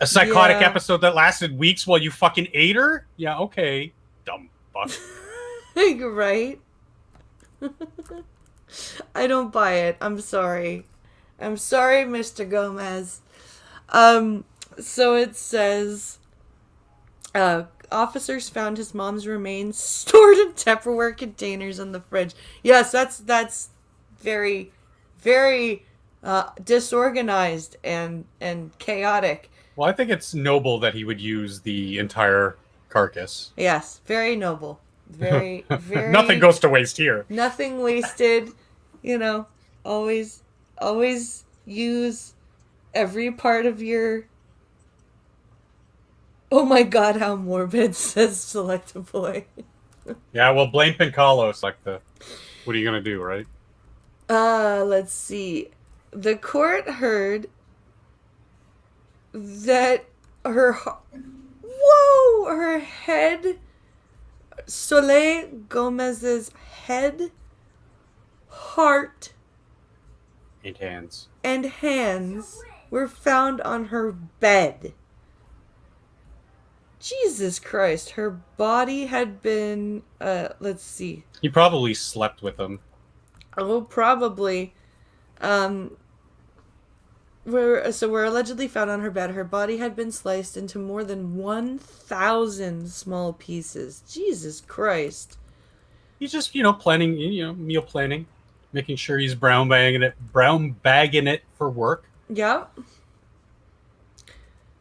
A psychotic episode that lasted weeks while you fucking ate her? Yeah, okay. Dumb fuck. Right? I don't buy it. I'm sorry. I'm sorry, Mr. Gomez. So it says, officers found his mom's remains stored in Tupperware containers in the fridge. Yes, that's very, very disorganized and chaotic. Well, I think it's noble that he would use the entire carcass. Yes, very noble. Very, very... Nothing goes to waste here. Nothing wasted. You know, always use every part of your... Oh my god, how morbid, says Selecta Boy. Yeah, well, blame Pincalos. Like what are you going to do, right? Let's see. The court heard that her head, Soleil Gomez's head, heart, and hands were found on her bed. Jesus Christ, her body had been, let's see. He probably slept with them. Oh, probably. Were allegedly found on her bed. Her body had been sliced into more than 1,000 small pieces. Jesus Christ. He's just, planning, meal planning, making sure he's brown bagging it for work. Yep.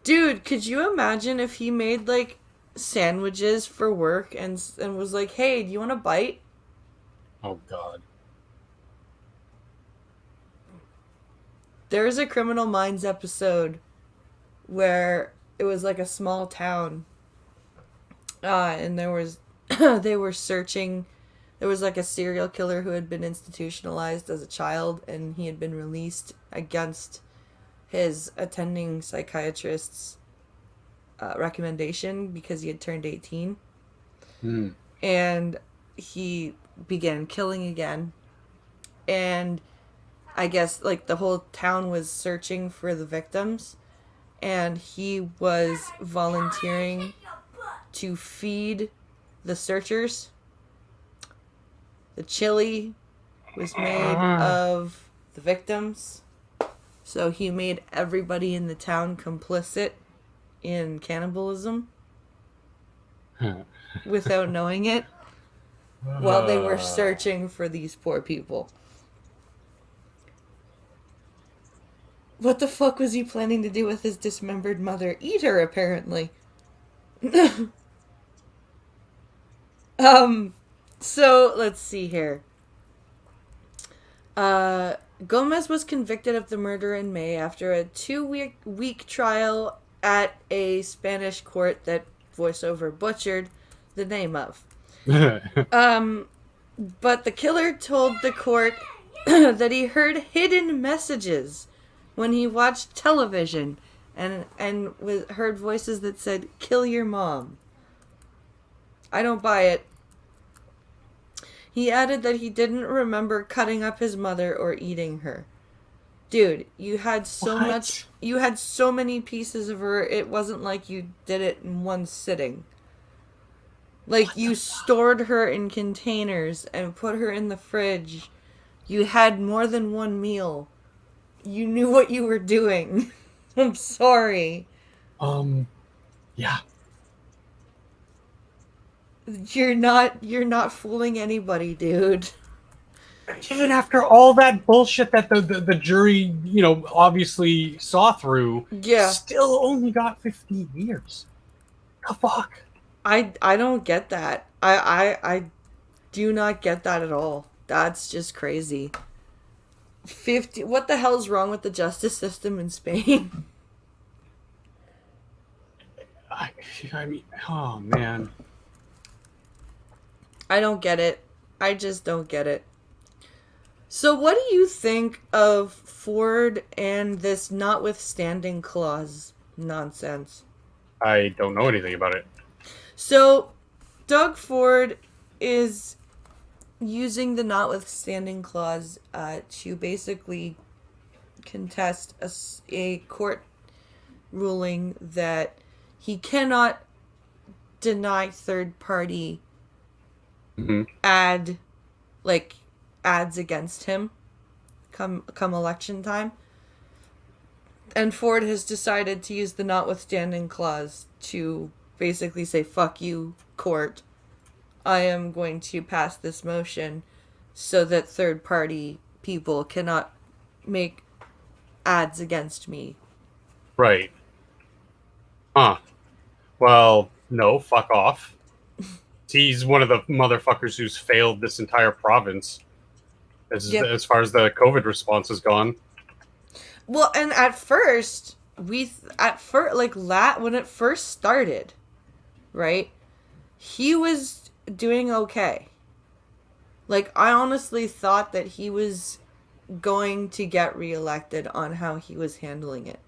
Dude, could you imagine if he made, like, sandwiches for work and was like, hey, do you want a bite? Oh, God. There's a Criminal Minds episode where it was like a small town. And there was, they were searching. There was like a serial killer who had been institutionalized as a child and he had been released against his attending psychiatrist's recommendation because he had turned 18. And he began killing again. And I guess, like, the whole town was searching for the victims, and he was volunteering to feed the searchers. The chili was made of the victims, so he made everybody in the town complicit in cannibalism without knowing it while they were searching for these poor people. What the fuck was he planning to do with his dismembered mother? Eat her, apparently. So, let's see here. Gomez was convicted of the murder in May after a 2-week trial at a Spanish court that voiceover butchered the name of. But the killer told the court that he heard hidden messages when he watched television and heard voices that said, kill your mom. I don't buy it. He added that he didn't remember cutting up his mother or eating her. Dude, you had so What? much. You had so many pieces of her. It wasn't like you did it in one sitting. Like, you stored her in containers and put her in the fridge. You had more than one meal. You knew what you were doing. I'm sorry. Yeah. You're not fooling anybody, dude. Even after all that bullshit that the jury, obviously saw through, Yeah. still only got 15 years. The fuck? I don't get that. I do not get that at all. That's just crazy. 50. What the hell's wrong with the justice system in Spain? I mean, oh man. I don't get it. I just don't get it. So what do you think of Ford and this notwithstanding clause nonsense? I don't know anything about it. So Doug Ford is using the notwithstanding clause to basically contest a court ruling that he cannot deny third party ads against him come election time. And Ford has decided to use the notwithstanding clause to basically say, fuck you, court. I am going to pass this motion so that third party people cannot make ads against me. Right. Huh. Well, no, fuck off. He's one of the motherfuckers who's failed this entire province as far as the COVID response has gone. Well, and at first, when it first started, right, he was doing okay. Like, I honestly thought that he was going to get reelected on how he was handling it.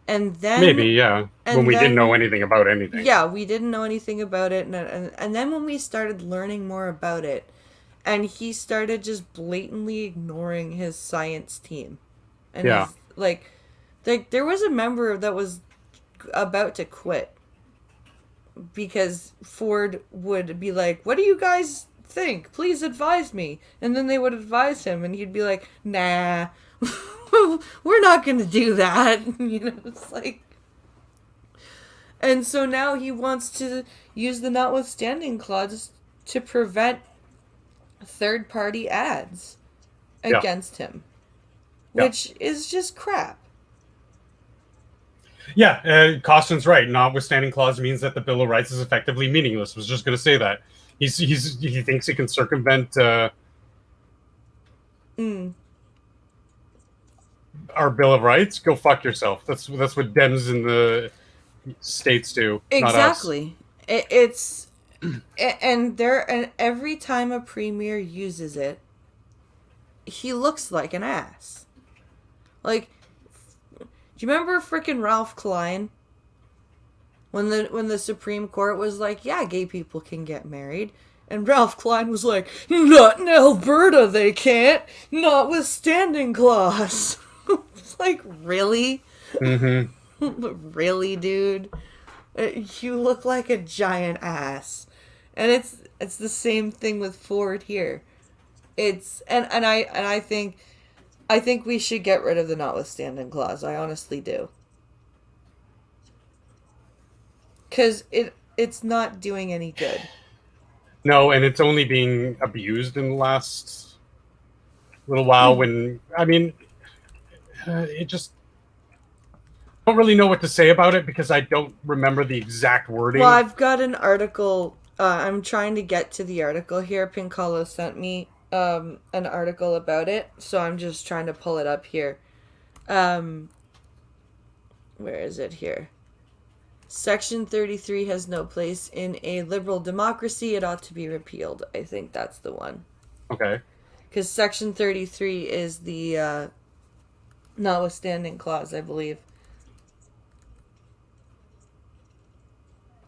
And then... Maybe, yeah. When we didn't know anything about anything. Yeah, we didn't know anything about it. And then when we started learning more about it, and he started just blatantly ignoring his science team. And yeah. There was a member that was about to quit because Ford would be like, what do you guys think? Please advise me. And then they would advise him and he'd be like, nah, we're not going to do that. It's like... And so now he wants to use the notwithstanding clause to prevent third-party ads against him, which is just crap. Yeah, Costin's right. Notwithstanding clause means that the Bill of Rights is effectively meaningless. I was just going to say that. He thinks he can circumvent our Bill of Rights. Go fuck yourself. That's what Dems in the States do. Exactly. It's and every time a premier uses it, he looks like an ass. Like, do you remember frickin' Ralph Klein? When the Supreme Court was like, yeah, gay people can get married. And Ralph Klein was like, not in Alberta they can't. Notwithstanding clause. It's like, really? Mm-hmm. Really, dude? You look like a giant ass. And it's the same thing with Ford here. I think we should get rid of the notwithstanding clause. I honestly do. Because it's not doing any good. No, and it's only being abused in the last little while when, I mean, it just... I don't really know what to say about it because I don't remember the exact wording. Well, I've got an article. I'm trying to get to the article here. Pincalo sent me an article about it, so I'm just trying to pull it up here. Where is it here? Section 33 has no place in a liberal democracy. It ought to be repealed. I think that's the one. Okay. Because Section 33 is the notwithstanding clause, I believe.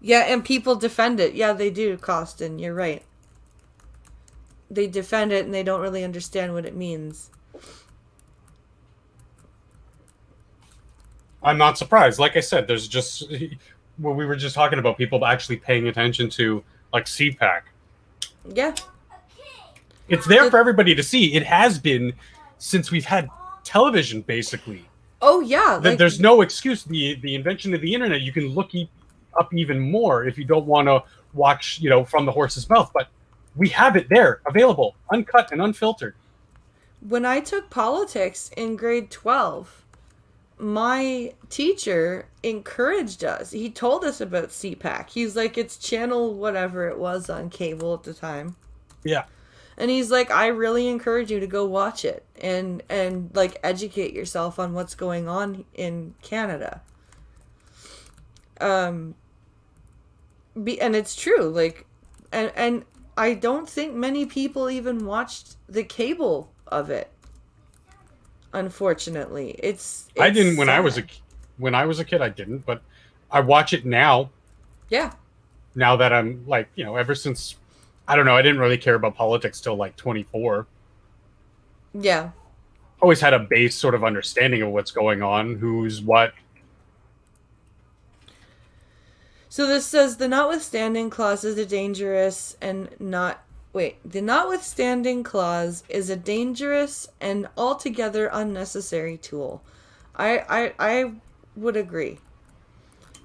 Yeah, and people defend it. Yeah, they do, Costin. You're right. They defend it and they don't really understand what it means. I'm not surprised. Like I said, there's just what we were just talking about, people actually paying attention to like CPAC. Yeah. It's there for everybody to see. It has been since we've had television, basically. Oh yeah, like There's no excuse. The invention of the internet, you can look up even more if you don't want to watch, from the horse's mouth. But we have it there, available, uncut and unfiltered. when I took politics in grade 12, my teacher encouraged us. He told us about CPAC. He's like, it's channel whatever it was on cable at the time. Yeah. And he's like, I really encourage you to go watch it and like educate yourself on what's going on in Canada. And it's true, like, and I don't think many people even watched the cable of it. Unfortunately, it's I didn't when I sad. was a kid. I didn't, but I watch it now. Yeah. Now that I'm like, ever since, I don't know, I didn't really care about politics till like 24. Yeah. Always had a base sort of understanding of what's going on, who's what. So this says the notwithstanding clause is a dangerous and not wait. The notwithstanding clause is a dangerous and altogether unnecessary tool. I would agree.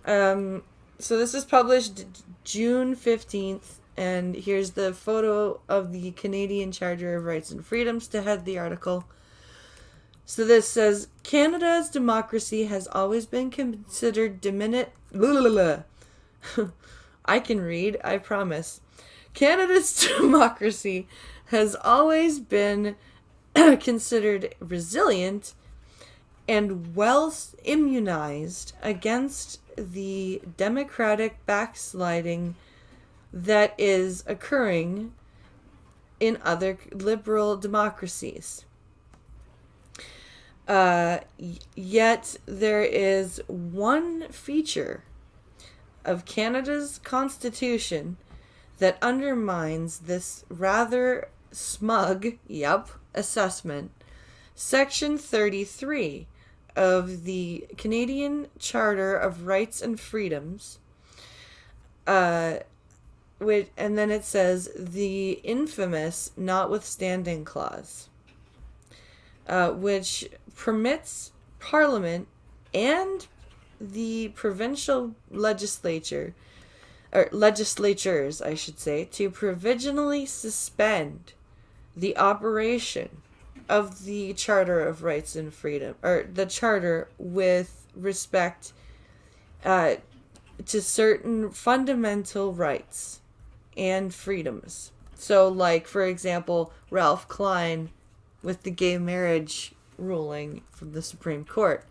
So this is published June 15th, and here's the photo of the Canadian Charter of Rights and Freedoms to head the article. So this says Canada's democracy has always been considered I can read, I promise. Canada's democracy has always been considered resilient and well immunized against the democratic backsliding that is occurring in other liberal democracies. Yet there is one feature of Canada's constitution that undermines this rather smug, assessment. Section 33 of the Canadian Charter of Rights and Freedoms, and then it says the infamous notwithstanding clause, which permits Parliament and the provincial legislatures, I should say, to provisionally suspend the operation of the Charter of Rights and Freedom, or the Charter with respect to certain fundamental rights and freedoms. So, like, for example, Ralph Klein with the gay marriage ruling from the Supreme Court.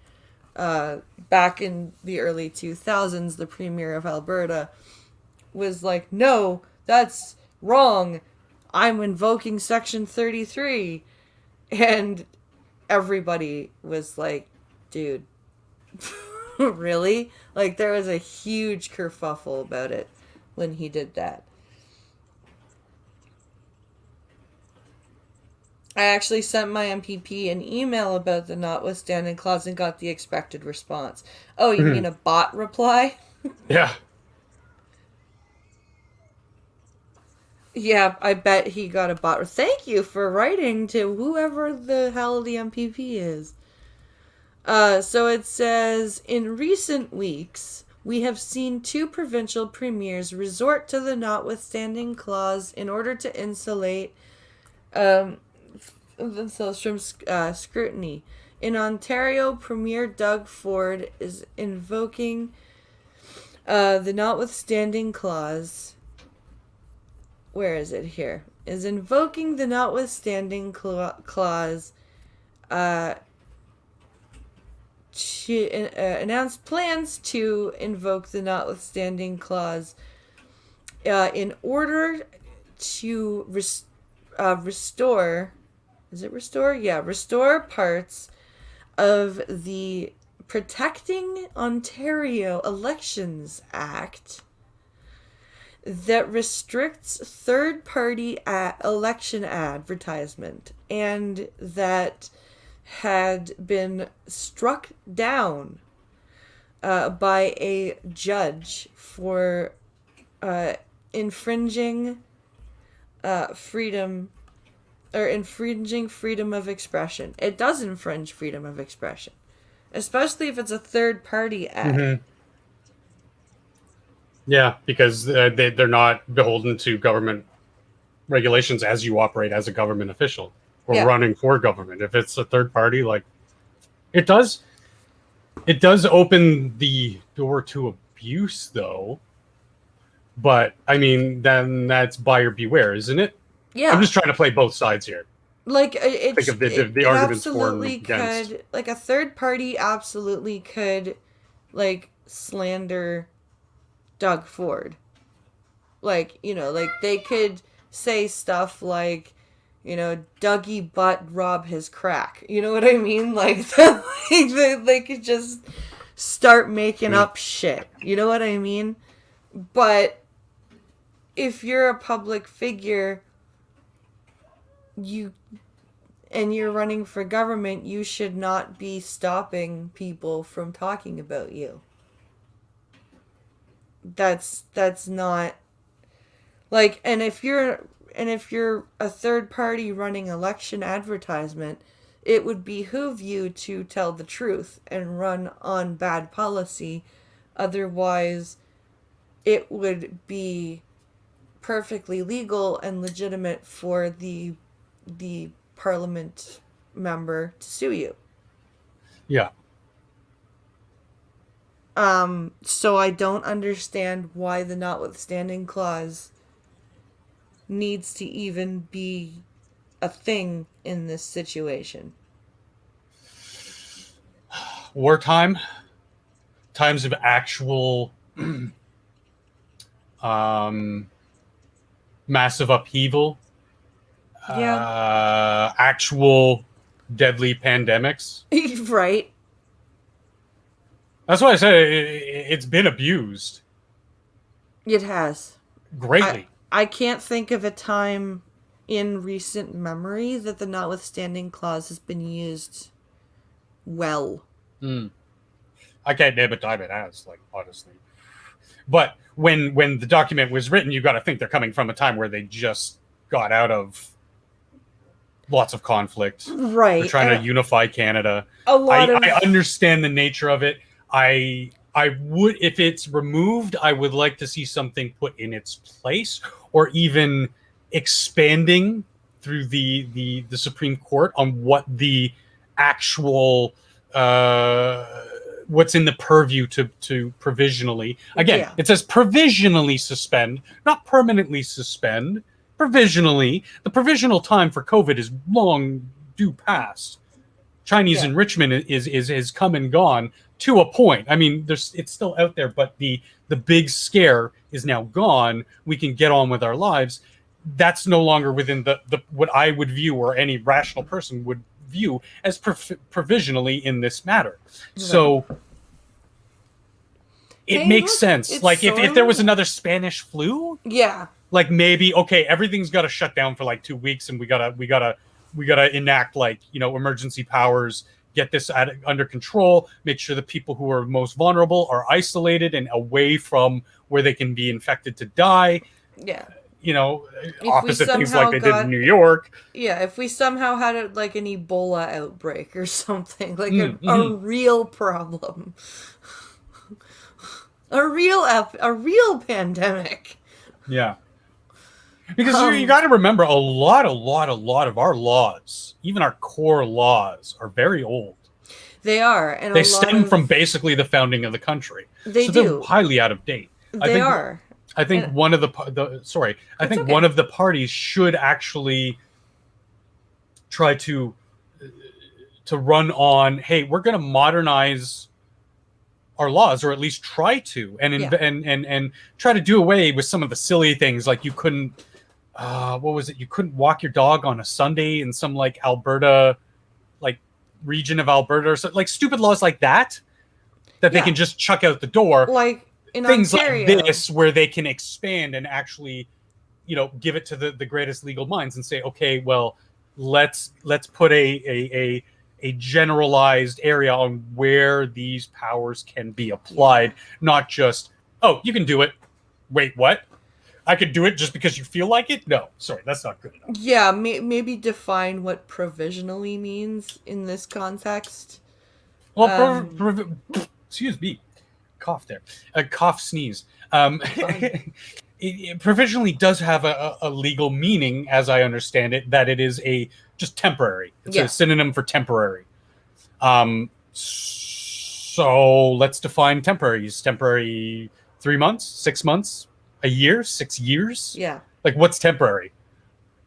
Back in the early 2000s, the Premier of Alberta was like, no, that's wrong. I'm invoking Section 33. And everybody was like, dude, really? Like, there was a huge kerfuffle about it when he did that. I actually sent my MPP an email about the notwithstanding clause and got the expected response. Oh, you mean a bot reply? Yeah. Yeah, I bet he got a bot. Thank you for writing to whoever the hell the MPP is. So it says, in recent weeks, we have seen two provincial premiers resort to the notwithstanding clause in order to insulate themselves from scrutiny. In Ontario, Premier Doug Ford is invoking the notwithstanding clause. Where is it here? Is invoking the notwithstanding clause to announce plans to invoke the notwithstanding clause in order to restore. Is it restore? Yeah, restore parts of the Protecting Ontario Elections Act that restricts third-party election advertisement and that had been struck down by a judge for infringing freedom or infringing freedom of expression. It does infringe freedom of expression, especially if it's a third party ad. Mm-hmm. Yeah, because they're not beholden to government regulations as you operate as a government official or running for government. If it's a third party, like it does open the door to abuse, though. But I mean, then that's buyer beware, isn't it? Yeah, I'm just trying to play both sides here. Like Think of the arguments for and absolutely against. could, like a third party absolutely could, like, slander Doug Ford. Like, you know, like they could say stuff like, you know, Dougie Butt rob his crack. You know what I mean? Like, they could just start making up shit. You know what I mean? But if you're a public figure, and you're running for government, you should not be stopping people from talking about you. That's not like, and if you're a third party running election advertisement, it would behoove you to tell the truth and run on bad policy. Otherwise, it would be perfectly legal and legitimate for the parliament member to sue you. Yeah. So I don't understand why the notwithstanding clause needs to even be a thing in this situation. Wartime, times of actual massive upheaval, actual deadly pandemics. Right. That's why I said it's been abused. It has. Greatly. I can't think of a time in recent memory that the notwithstanding clause has been used well. I can't name a time it has, like, honestly. But when the document was written, you got to think they're coming from a time where they just got out of lots of conflict. Right. They're trying to unify Canada. I understand the nature of it. I would, if it's removed, I would like to see something put in its place, or even expanding through the Supreme Court on what the actual what's in the purview to provisionally. Again, it says provisionally suspend, not permanently suspend. Provisionally. The provisional time for COVID is long due past. Chinese enrichment is come and gone to a point. I mean, it's still out there, but the big scare is now gone. We can get on with our lives. That's no longer within the what I would view, or any rational person would view, as provisionally in this matter. Right. So it makes sense. Like if there was another Spanish flu, like maybe, okay, everything's got to shut down for like 2 weeks, and we gotta enact, like, you know, emergency powers, get this under control, make sure the people who are most vulnerable are isolated and away from where they can be infected to die. Yeah. You know, opposite things like they did in New York. Yeah, if we somehow had an Ebola outbreak or something, like a real problem. a real pandemic. Yeah. Because you got to remember, a lot of our laws, even our core laws, are very old. They are, and they stem from basically the founding of the country. They're highly out of date. I think one of one of the parties should actually try to run on, hey, we're going to modernize our laws, or at least try to, and try to do away with some of the silly things, like you couldn't. What was it? You couldn't walk your dog on a Sunday in some like Alberta, like region of Alberta, or something, like stupid laws like that they can just chuck out the door. Like in things Ontario. Like this, where they can expand and actually, you know, give it to the greatest legal minds and say, okay, well, let's put a a generalized area on where these powers can be applied, not just, oh, you can do it. Wait, what? I could do it just because you feel like it? No, sorry, that's not good enough. Yeah, maybe define what provisionally means in this context. Well, excuse me, cough there, a cough sneeze. It provisionally does have a legal meaning, as I understand it, that it is just temporary. It's a synonym for temporary. So let's define temporary. Is temporary 3 months, 6 months, a year, 6 years? Yeah. Like, what's temporary?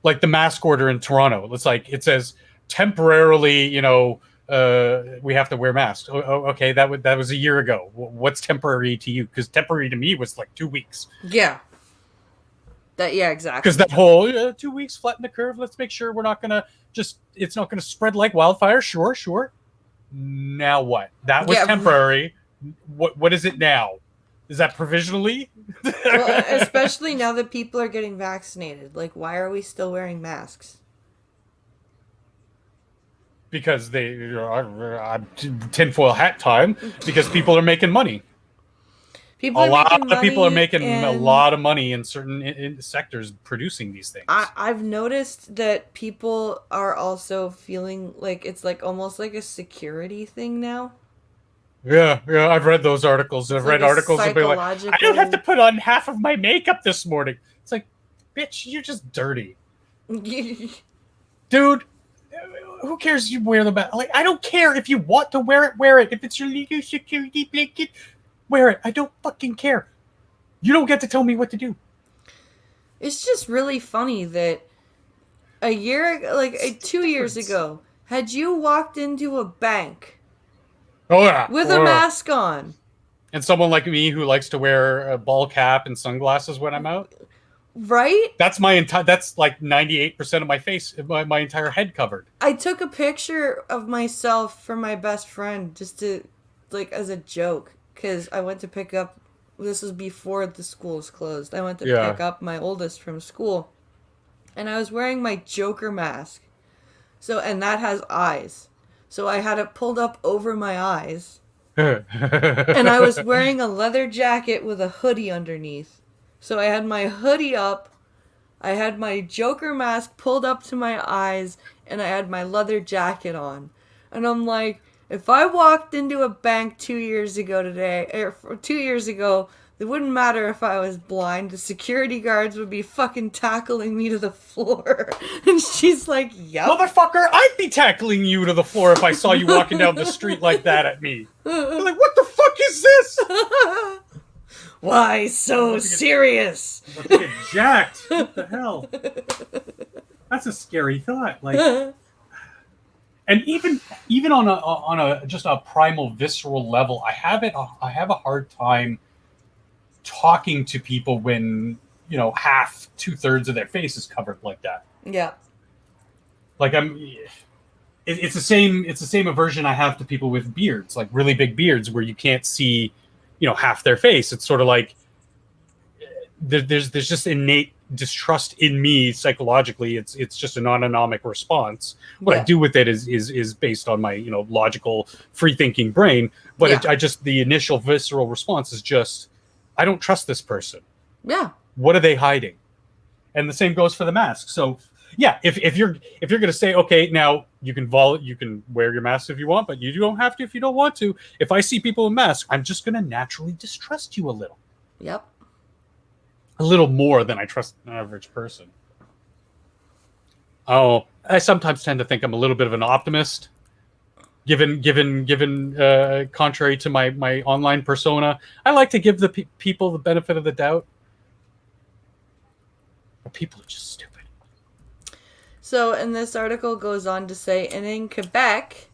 Like the mask order in Toronto. It's like, it says temporarily, we have to wear masks. Okay, that was a year ago. What's temporary to you? Because temporary to me was like 2 weeks. Yeah. Exactly. Because that whole 2 weeks, flatten the curve. Let's make sure we're not gonna it's not gonna spread like wildfire. Sure. Now what? That was temporary. What is it now? Is that provisionally? Well, especially now that people are getting vaccinated. Like, why are we still wearing masks? Because tinfoil hat time. Because people are making money. A lot of people are making a lot of money in certain sectors producing these things. I've noticed that people are also feeling like it's like almost like a security thing now. Yeah, I've read those articles. I've read articles that be like, I don't have to put on half of my makeup this morning. It's like, bitch, you're just dirty. Dude, who cares if you wear the mask? Like, I don't care if you want to wear it. If it's your legal security blanket, wear it. I don't fucking care. You don't get to tell me what to do. It's just really funny that 2 years ago, had you walked into a bank with a mask on, and someone like me who likes to wear a ball cap and sunglasses when I'm out, right? That's like 98% of my face, my entire head covered. I took a picture of myself for my best friend just to, like, as a joke. Because I went to pick up, this was before the schools closed. I went to pick up my oldest from school. And I was wearing my Joker mask. And that has eyes. So I had it pulled up over my eyes. And I was wearing a leather jacket with a hoodie underneath. So I had my hoodie up. I had my Joker mask pulled up to my eyes. And I had my leather jacket on. And I'm like, if I walked into a bank 2 years ago, it wouldn't matter if I was blind. The security guards would be fucking tackling me to the floor. And she's like, yup. Motherfucker, I'd be tackling you to the floor if I saw you walking down the street like that at me. I'm like, what the fuck is this? Why so serious? I'm about to get jacked. What the hell? That's a scary thought. Like... And even on a just a primal visceral level, I have a hard time talking to people when half 2/3 of their face is covered like that. Yeah. Like it's the same aversion I have to people with beards, like really big beards, where you can't see half their face. It's sort of like there's just innate distrust in me psychologically. It's just an autonomic response. What I do with it is based on my logical free thinking brain, but the initial visceral response is just, I don't trust this person. What are they hiding? And the same goes for the mask. So if you're gonna say, okay, now you can wear your mask if you want, but you don't have to if you don't want to. If I see people with masks, I'm just gonna naturally distrust you a little. Yep. A little more than I trust an average person. Oh, I sometimes tend to think I'm a little bit of an optimist, given contrary to my online persona. I like to give the people the benefit of the doubt. But people are just stupid. So, and this article goes on to say, and in Quebec,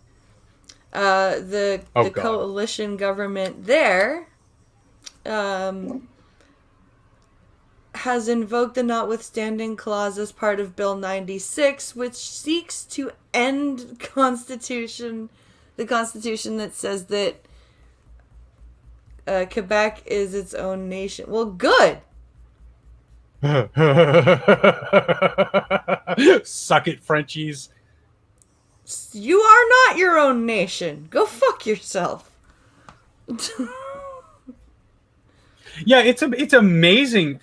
the coalition government there, has invoked the notwithstanding clause as part of Bill 96, which seeks to end the constitution that says that Quebec is its own nation. Well, good. Suck it, Frenchies. You are not your own nation. Go fuck yourself. Yeah, it's amazing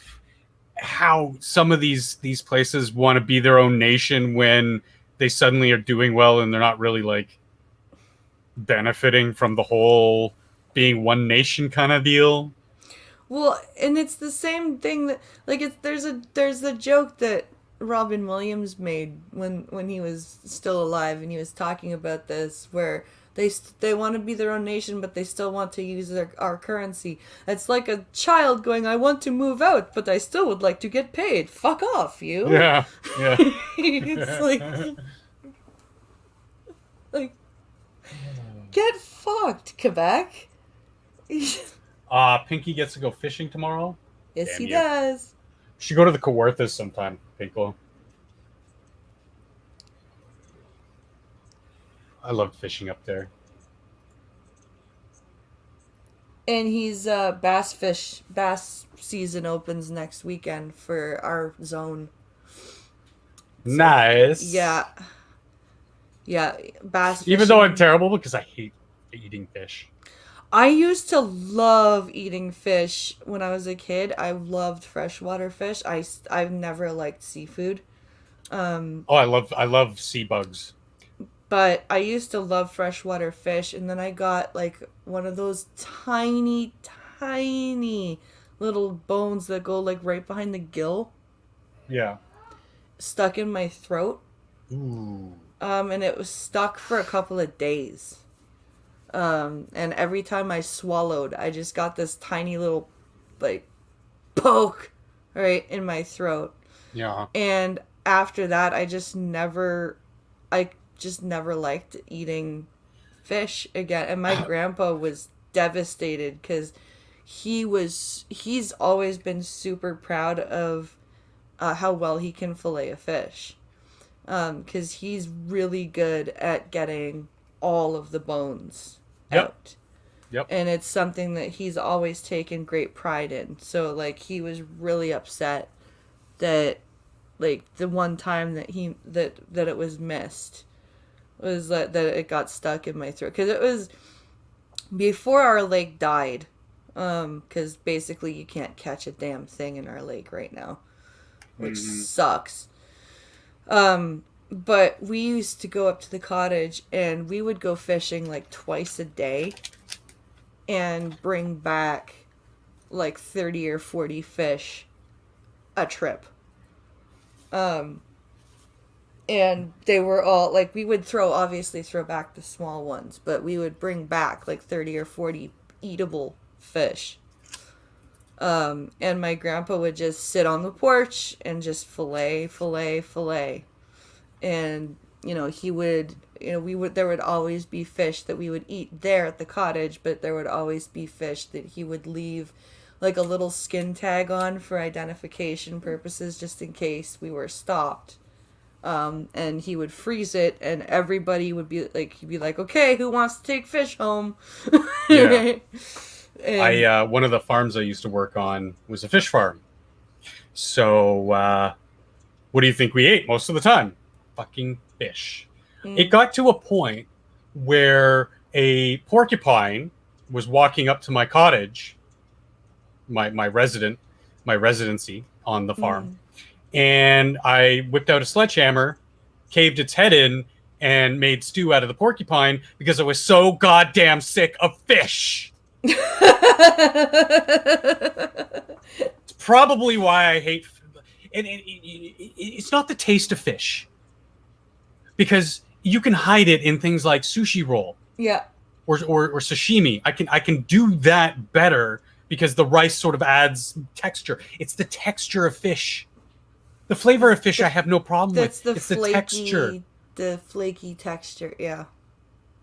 how some of these places want to be their own nation when they suddenly are doing well and they're not really like benefiting from the whole being one nation kind of deal. Well, and it's the same thing that like there's a joke that Robin Williams made when he was still alive, and he was talking about this where they want to be their own nation, but they still want to use our currency. It's like a child going, "I want to move out, but I still would like to get paid. Fuck off, you." Yeah, yeah. It's like get fucked, Quebec. Pinky gets to go fishing tomorrow. Yes, Damn he you. does. Should go to the Kawarthas sometime, Pinkle. I loved fishing up there. And he's bass season opens next weekend for our zone. So, Nice. yeah, bass fishing. Even though I'm terrible because I hate eating fish. I used to love eating fish when I was a kid. I loved freshwater fish. I've never liked seafood. I love sea bugs. But I used to love freshwater fish, and then I got like one of those tiny little bones that go like right behind the gill. Yeah. Stuck in my throat. Ooh. And it was stuck for a couple of days. And every time I swallowed, I just got this tiny little, like, poke right in my throat. Yeah. And after that, I just never liked eating fish again. And my grandpa was devastated because he's always been super proud of how well he can fillet a fish. Because he's really good at getting all of the bones out. Yep. And it's something that he's always taken great pride in. So, like, he was really upset that, like, the one time that that it was missed was that it got stuck in my throat. Because it was before our lake died. Because basically you can't catch a damn thing in our lake right now. Which sucks. But we used to go up to the cottage and we would go fishing like twice a day and bring back like 30 or 40 fish a trip. And they were all like, we would obviously throw back the small ones, but we would bring back like 30 or 40 eatable fish. And my grandpa would just sit on the porch and just fillet. And, he would, there would always be fish that we would eat there at the cottage, but there would always be fish that he would leave like a little skin tag on for identification purposes, just in case we were stopped. And he would freeze it, and everybody would be like, he'd be like, "Okay, who wants to take fish home?" Yeah. And, one of the farms I used to work on was a fish farm. So, what do you think we ate most of the time? Fucking fish. It got to a point where a porcupine was walking up to my cottage, my residency on the farm, and I whipped out a sledgehammer, caved its head in, and made stew out of the porcupine because I was so goddamn sick of fish. It's probably why I hate. And it's not the taste of fish, because you can hide it in things like sushi roll, yeah, or sashimi. I can do that better because the rice sort of adds texture. It's the texture of fish. The flavor of fish I have no problem with. It's the texture. The flaky texture, yeah.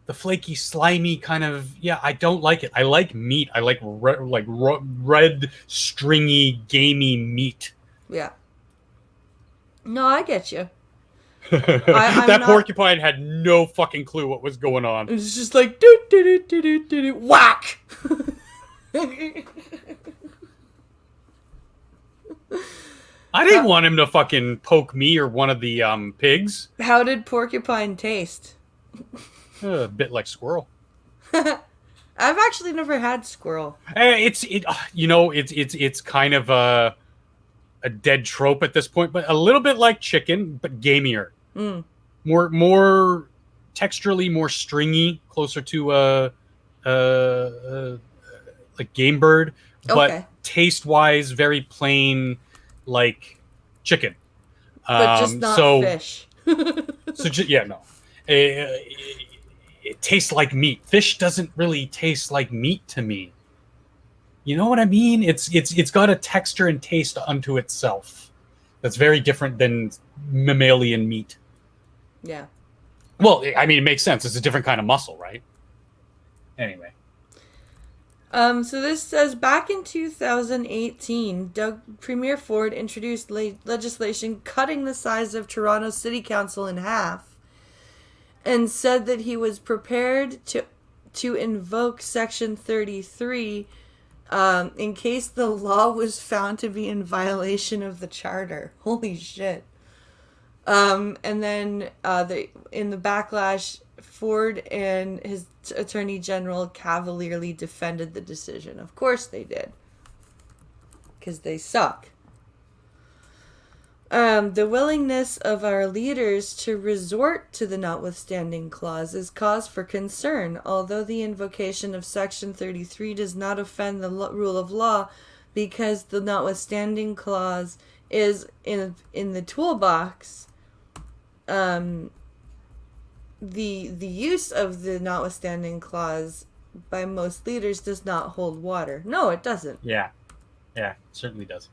The flaky, slimy kind of, yeah, I don't like it. I like meat. I like red, stringy, gamey meat. Yeah. No, I get you. That porcupine had no fucking clue what was going on. It was just like, do do do do do do do, whack. I didn't want him to fucking poke me or one of the pigs. How did porcupine taste? A bit like squirrel. I've actually never had squirrel. It's kind of a dead trope at this point, but a little bit like chicken, but gamier. Mm. More texturally, more stringy, closer to like game bird, but Okay. taste wise, very plain, like chicken. But just not fish. Yeah, no. It tastes like meat. Fish doesn't really taste like meat to me. You know what I mean? It's got a texture and taste unto itself that's very different than mammalian meat. Yeah. Well, I mean, it makes sense. It's a different kind of muscle, right? Anyway. So this says back in 2018, Premier Ford introduced legislation cutting the size of Toronto City Council in half, and said that he was prepared to invoke Section 33 in case the law was found to be in violation of the charter. Holy shit. And then in the backlash, Ford and his attorney general cavalierly defended the decision. Of course they did. Because they suck. The willingness of our leaders to resort to the notwithstanding clause is cause for concern, although the invocation of Section 33 does not offend the rule of law because the notwithstanding clause is in the toolbox. The use of the notwithstanding clause by most leaders does not hold water. No, it doesn't. Yeah, it certainly does.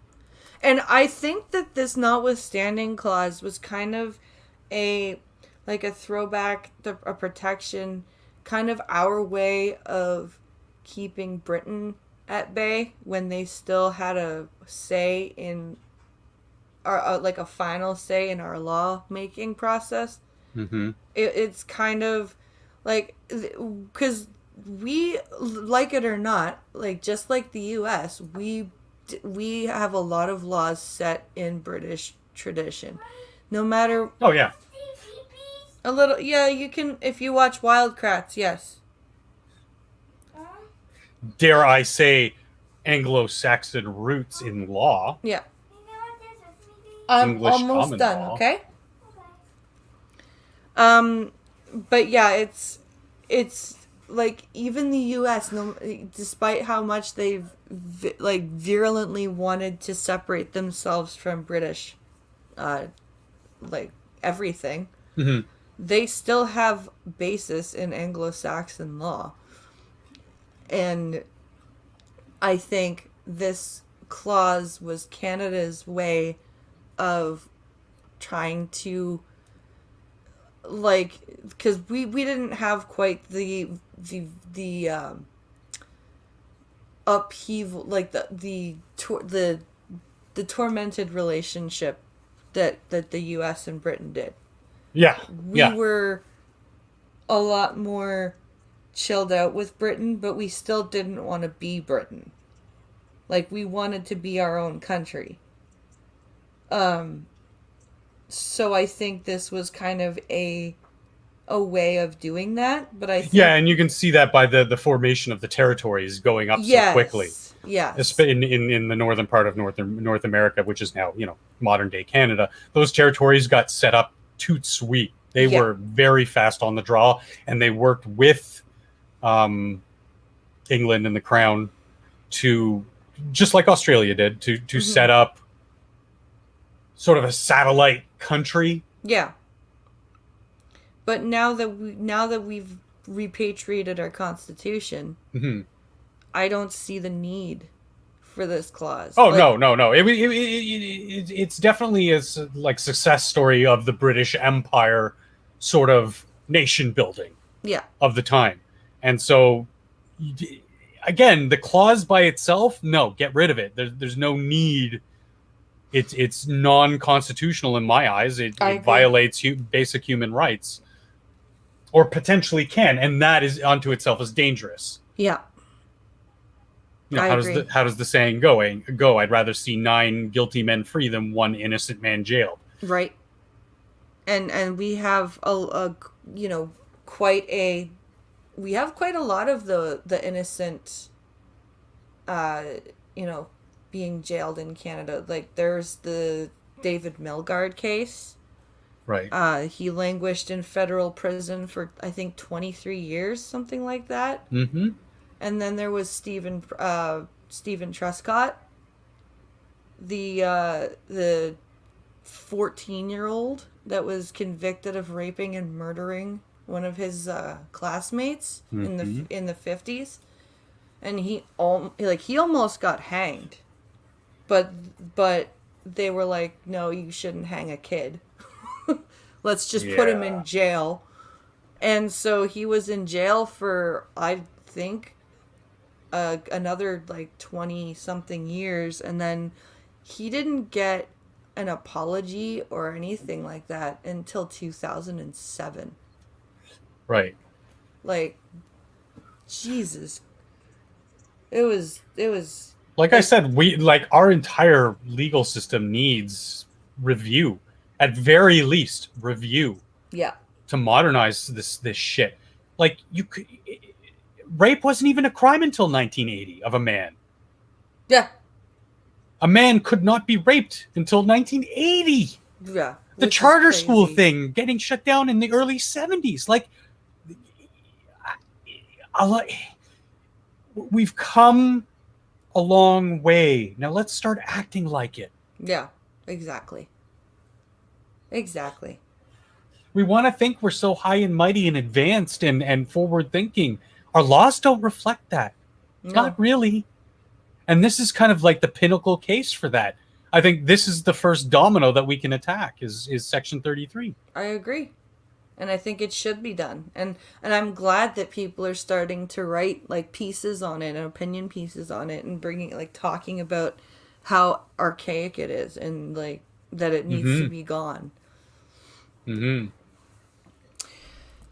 And I think that this notwithstanding clause was kind of a throwback, a protection, kind of our way of keeping Britain at bay when they still had a say in our, like a final say in our law making process. Mm-hmm. It's kind of like, because we, like it or not, like just like the U.S., we have a lot of laws set in British tradition. No matter... Oh, yeah. A little... Yeah, you can... If you watch Wildcrats, yes. Dare I say Anglo-Saxon roots in law. Yeah. I'm English almost done, law. okay? But yeah, it's like even the U.S., despite how much they've virulently wanted to separate themselves from British, everything, mm-hmm. they still have basis in Anglo-Saxon law, and I think this clause was Canada's way of trying to, because we didn't have quite the upheaval, like the tormented relationship that the U.S. and Britain did. Yeah, we were a lot more chilled out with Britain, but we still didn't want to be Britain. Like, we wanted to be our own country. So I think this was kind of a way of doing that, but I think... Yeah, and you can see that by the formation of the territories going up so quickly. Yes. In the northern part of North America, which is now, modern day Canada, those territories got set up toot sweet. They were very fast on the draw, and they worked with England and the Crown to, just like Australia did, to mm-hmm. set up sort of a satellite country. Yeah. But now that we've repatriated our constitution, mm-hmm. I don't see the need for this clause. Oh, no. It's definitely a success story of the British Empire sort of nation building. Yeah. Of the time. And so, again, the clause by itself, no, get rid of it. There's no need. It's non-constitutional in my eyes. It violates basic human rights, or potentially can, and that is unto itself is dangerous. Yeah. How does the saying go? I'd rather see 9 guilty men free than 1 innocent man jailed. Right. And we have quite a lot of the innocent, being jailed in Canada. Like, there's the David Milgaard case. Right. He languished in federal prison for, I think, 23 years, something like that. Mm-hmm. And then there was Stephen Truscott, the 14-year-old that was convicted of raping and murdering one of his classmates in the 50s, and he almost got hanged, but they were like, no, you shouldn't hang a kid. Let's just put him in jail. And so he was in jail for, I think, another like 20 something years, and then he didn't get an apology or anything like that until 2007. Right. Like, Jesus. It was like I said, our entire legal system needs review. At very least, review. Yeah. To modernize this shit. Like, rape wasn't even a crime until 1980 of a man. Yeah. A man could not be raped until 1980. Yeah. The charter school thing getting shut down in the early 70s. Like, we've come a long way. Now let's start acting like it. Yeah, exactly. Exactly. We want to think we're so high and mighty and advanced and forward thinking. Our laws don't reflect that. No. Not really. And this is kind of like the pinnacle case for that. I think this is the first domino that we can attack is Section 33. I agree. And I think it should be done. And I'm glad that people are starting to write like pieces on it and opinion pieces on it and talking about how archaic it is and like that it needs to be gone. Mm-hmm.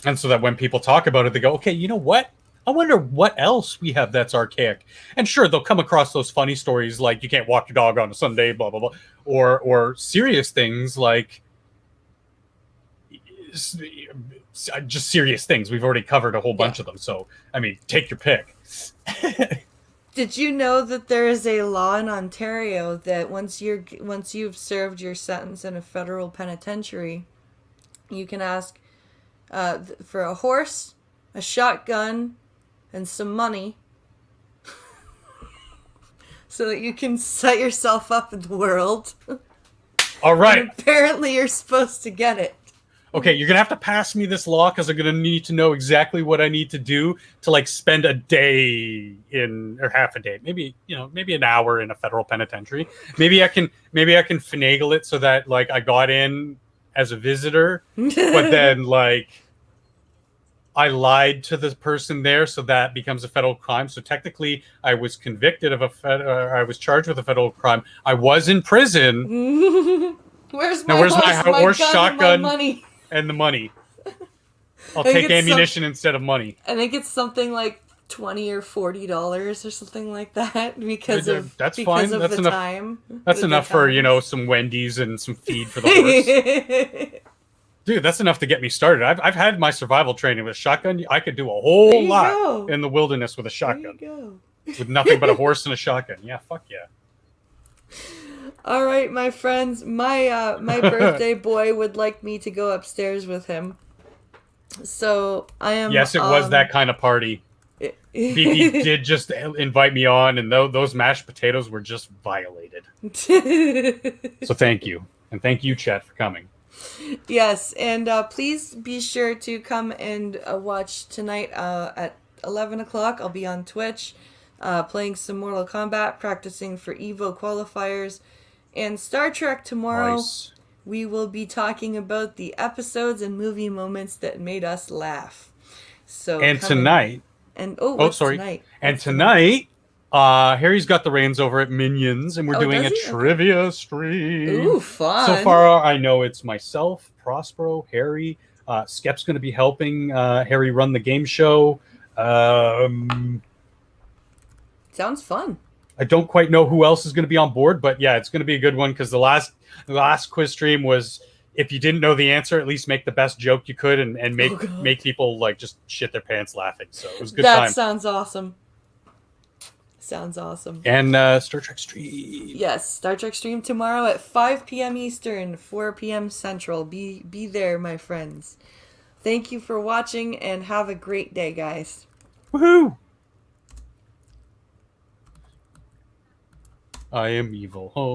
And so that when people talk about it, they go, okay, you know what? I wonder what else we have that's archaic. And sure, they'll come across those funny stories like you can't walk your dog on a Sunday, blah, blah, blah. Or serious things like just serious things. We've already covered a whole bunch of them. So, I mean, take your pick. Did you know that there is a law in Ontario that once you've served your sentence in a federal penitentiary, you can ask for a horse, a shotgun, and some money so that you can set yourself up in the world. All right. And apparently you're supposed to get it. Okay, you're going to have to pass me this law because I'm going to need to know exactly what I need to do to like spend a day or half a day, maybe an hour in a federal penitentiary. Maybe I can finagle it so that like I got in as a visitor, but then like I lied to the person there, so that becomes a federal crime. So technically, I was convicted of I was charged with a federal crime. I was in prison. Where's my horse, shotgun, my money? And the money. I'll take ammunition instead of money. I think it's something like $20 or $40 or something like that because of that's because fine. of That's the enough. time. That's enough for some Wendy's and some feed for the horse. Dude, that's enough to get me started. I've had my survival training with a shotgun. I could do a whole lot in the wilderness with a shotgun. There you go. With nothing but a horse and a shotgun. Yeah, fuck yeah. All right, my friends. My birthday boy would like me to go upstairs with him. So I am. Yes, it was that kind of party. BP did just invite me on, and those mashed potatoes were just violated. So thank you. And thank you, Chet, for coming. Yes, and please be sure to come and watch tonight at 11 o'clock. I'll be on Twitch playing some Mortal Kombat, practicing for EVO qualifiers. And Star Trek tomorrow, we will be talking about the episodes and movie moments that made us laugh. So tonight... Tonight? And tonight, Harry's got the reins over at Minions, and we're doing a trivia stream. Ooh, fun. So far, I know it's myself, Prospero, Harry. Skep's going to be helping Harry run the game show. Sounds fun. I don't quite know who else is going to be on board, but yeah, it's going to be a good one because the last quiz stream was if you didn't know the answer, at least make the best joke you could and make God. make people like just shit their pants laughing. So it was a good That time. sounds awesome. Sounds awesome. And Star Trek Stream. Yes, Star Trek Stream tomorrow at 5 p.m. Eastern, 4 p.m. Central. Be there, my friends. Thank you for watching, and have a great day, guys. Woohoo! I am evil. Oh.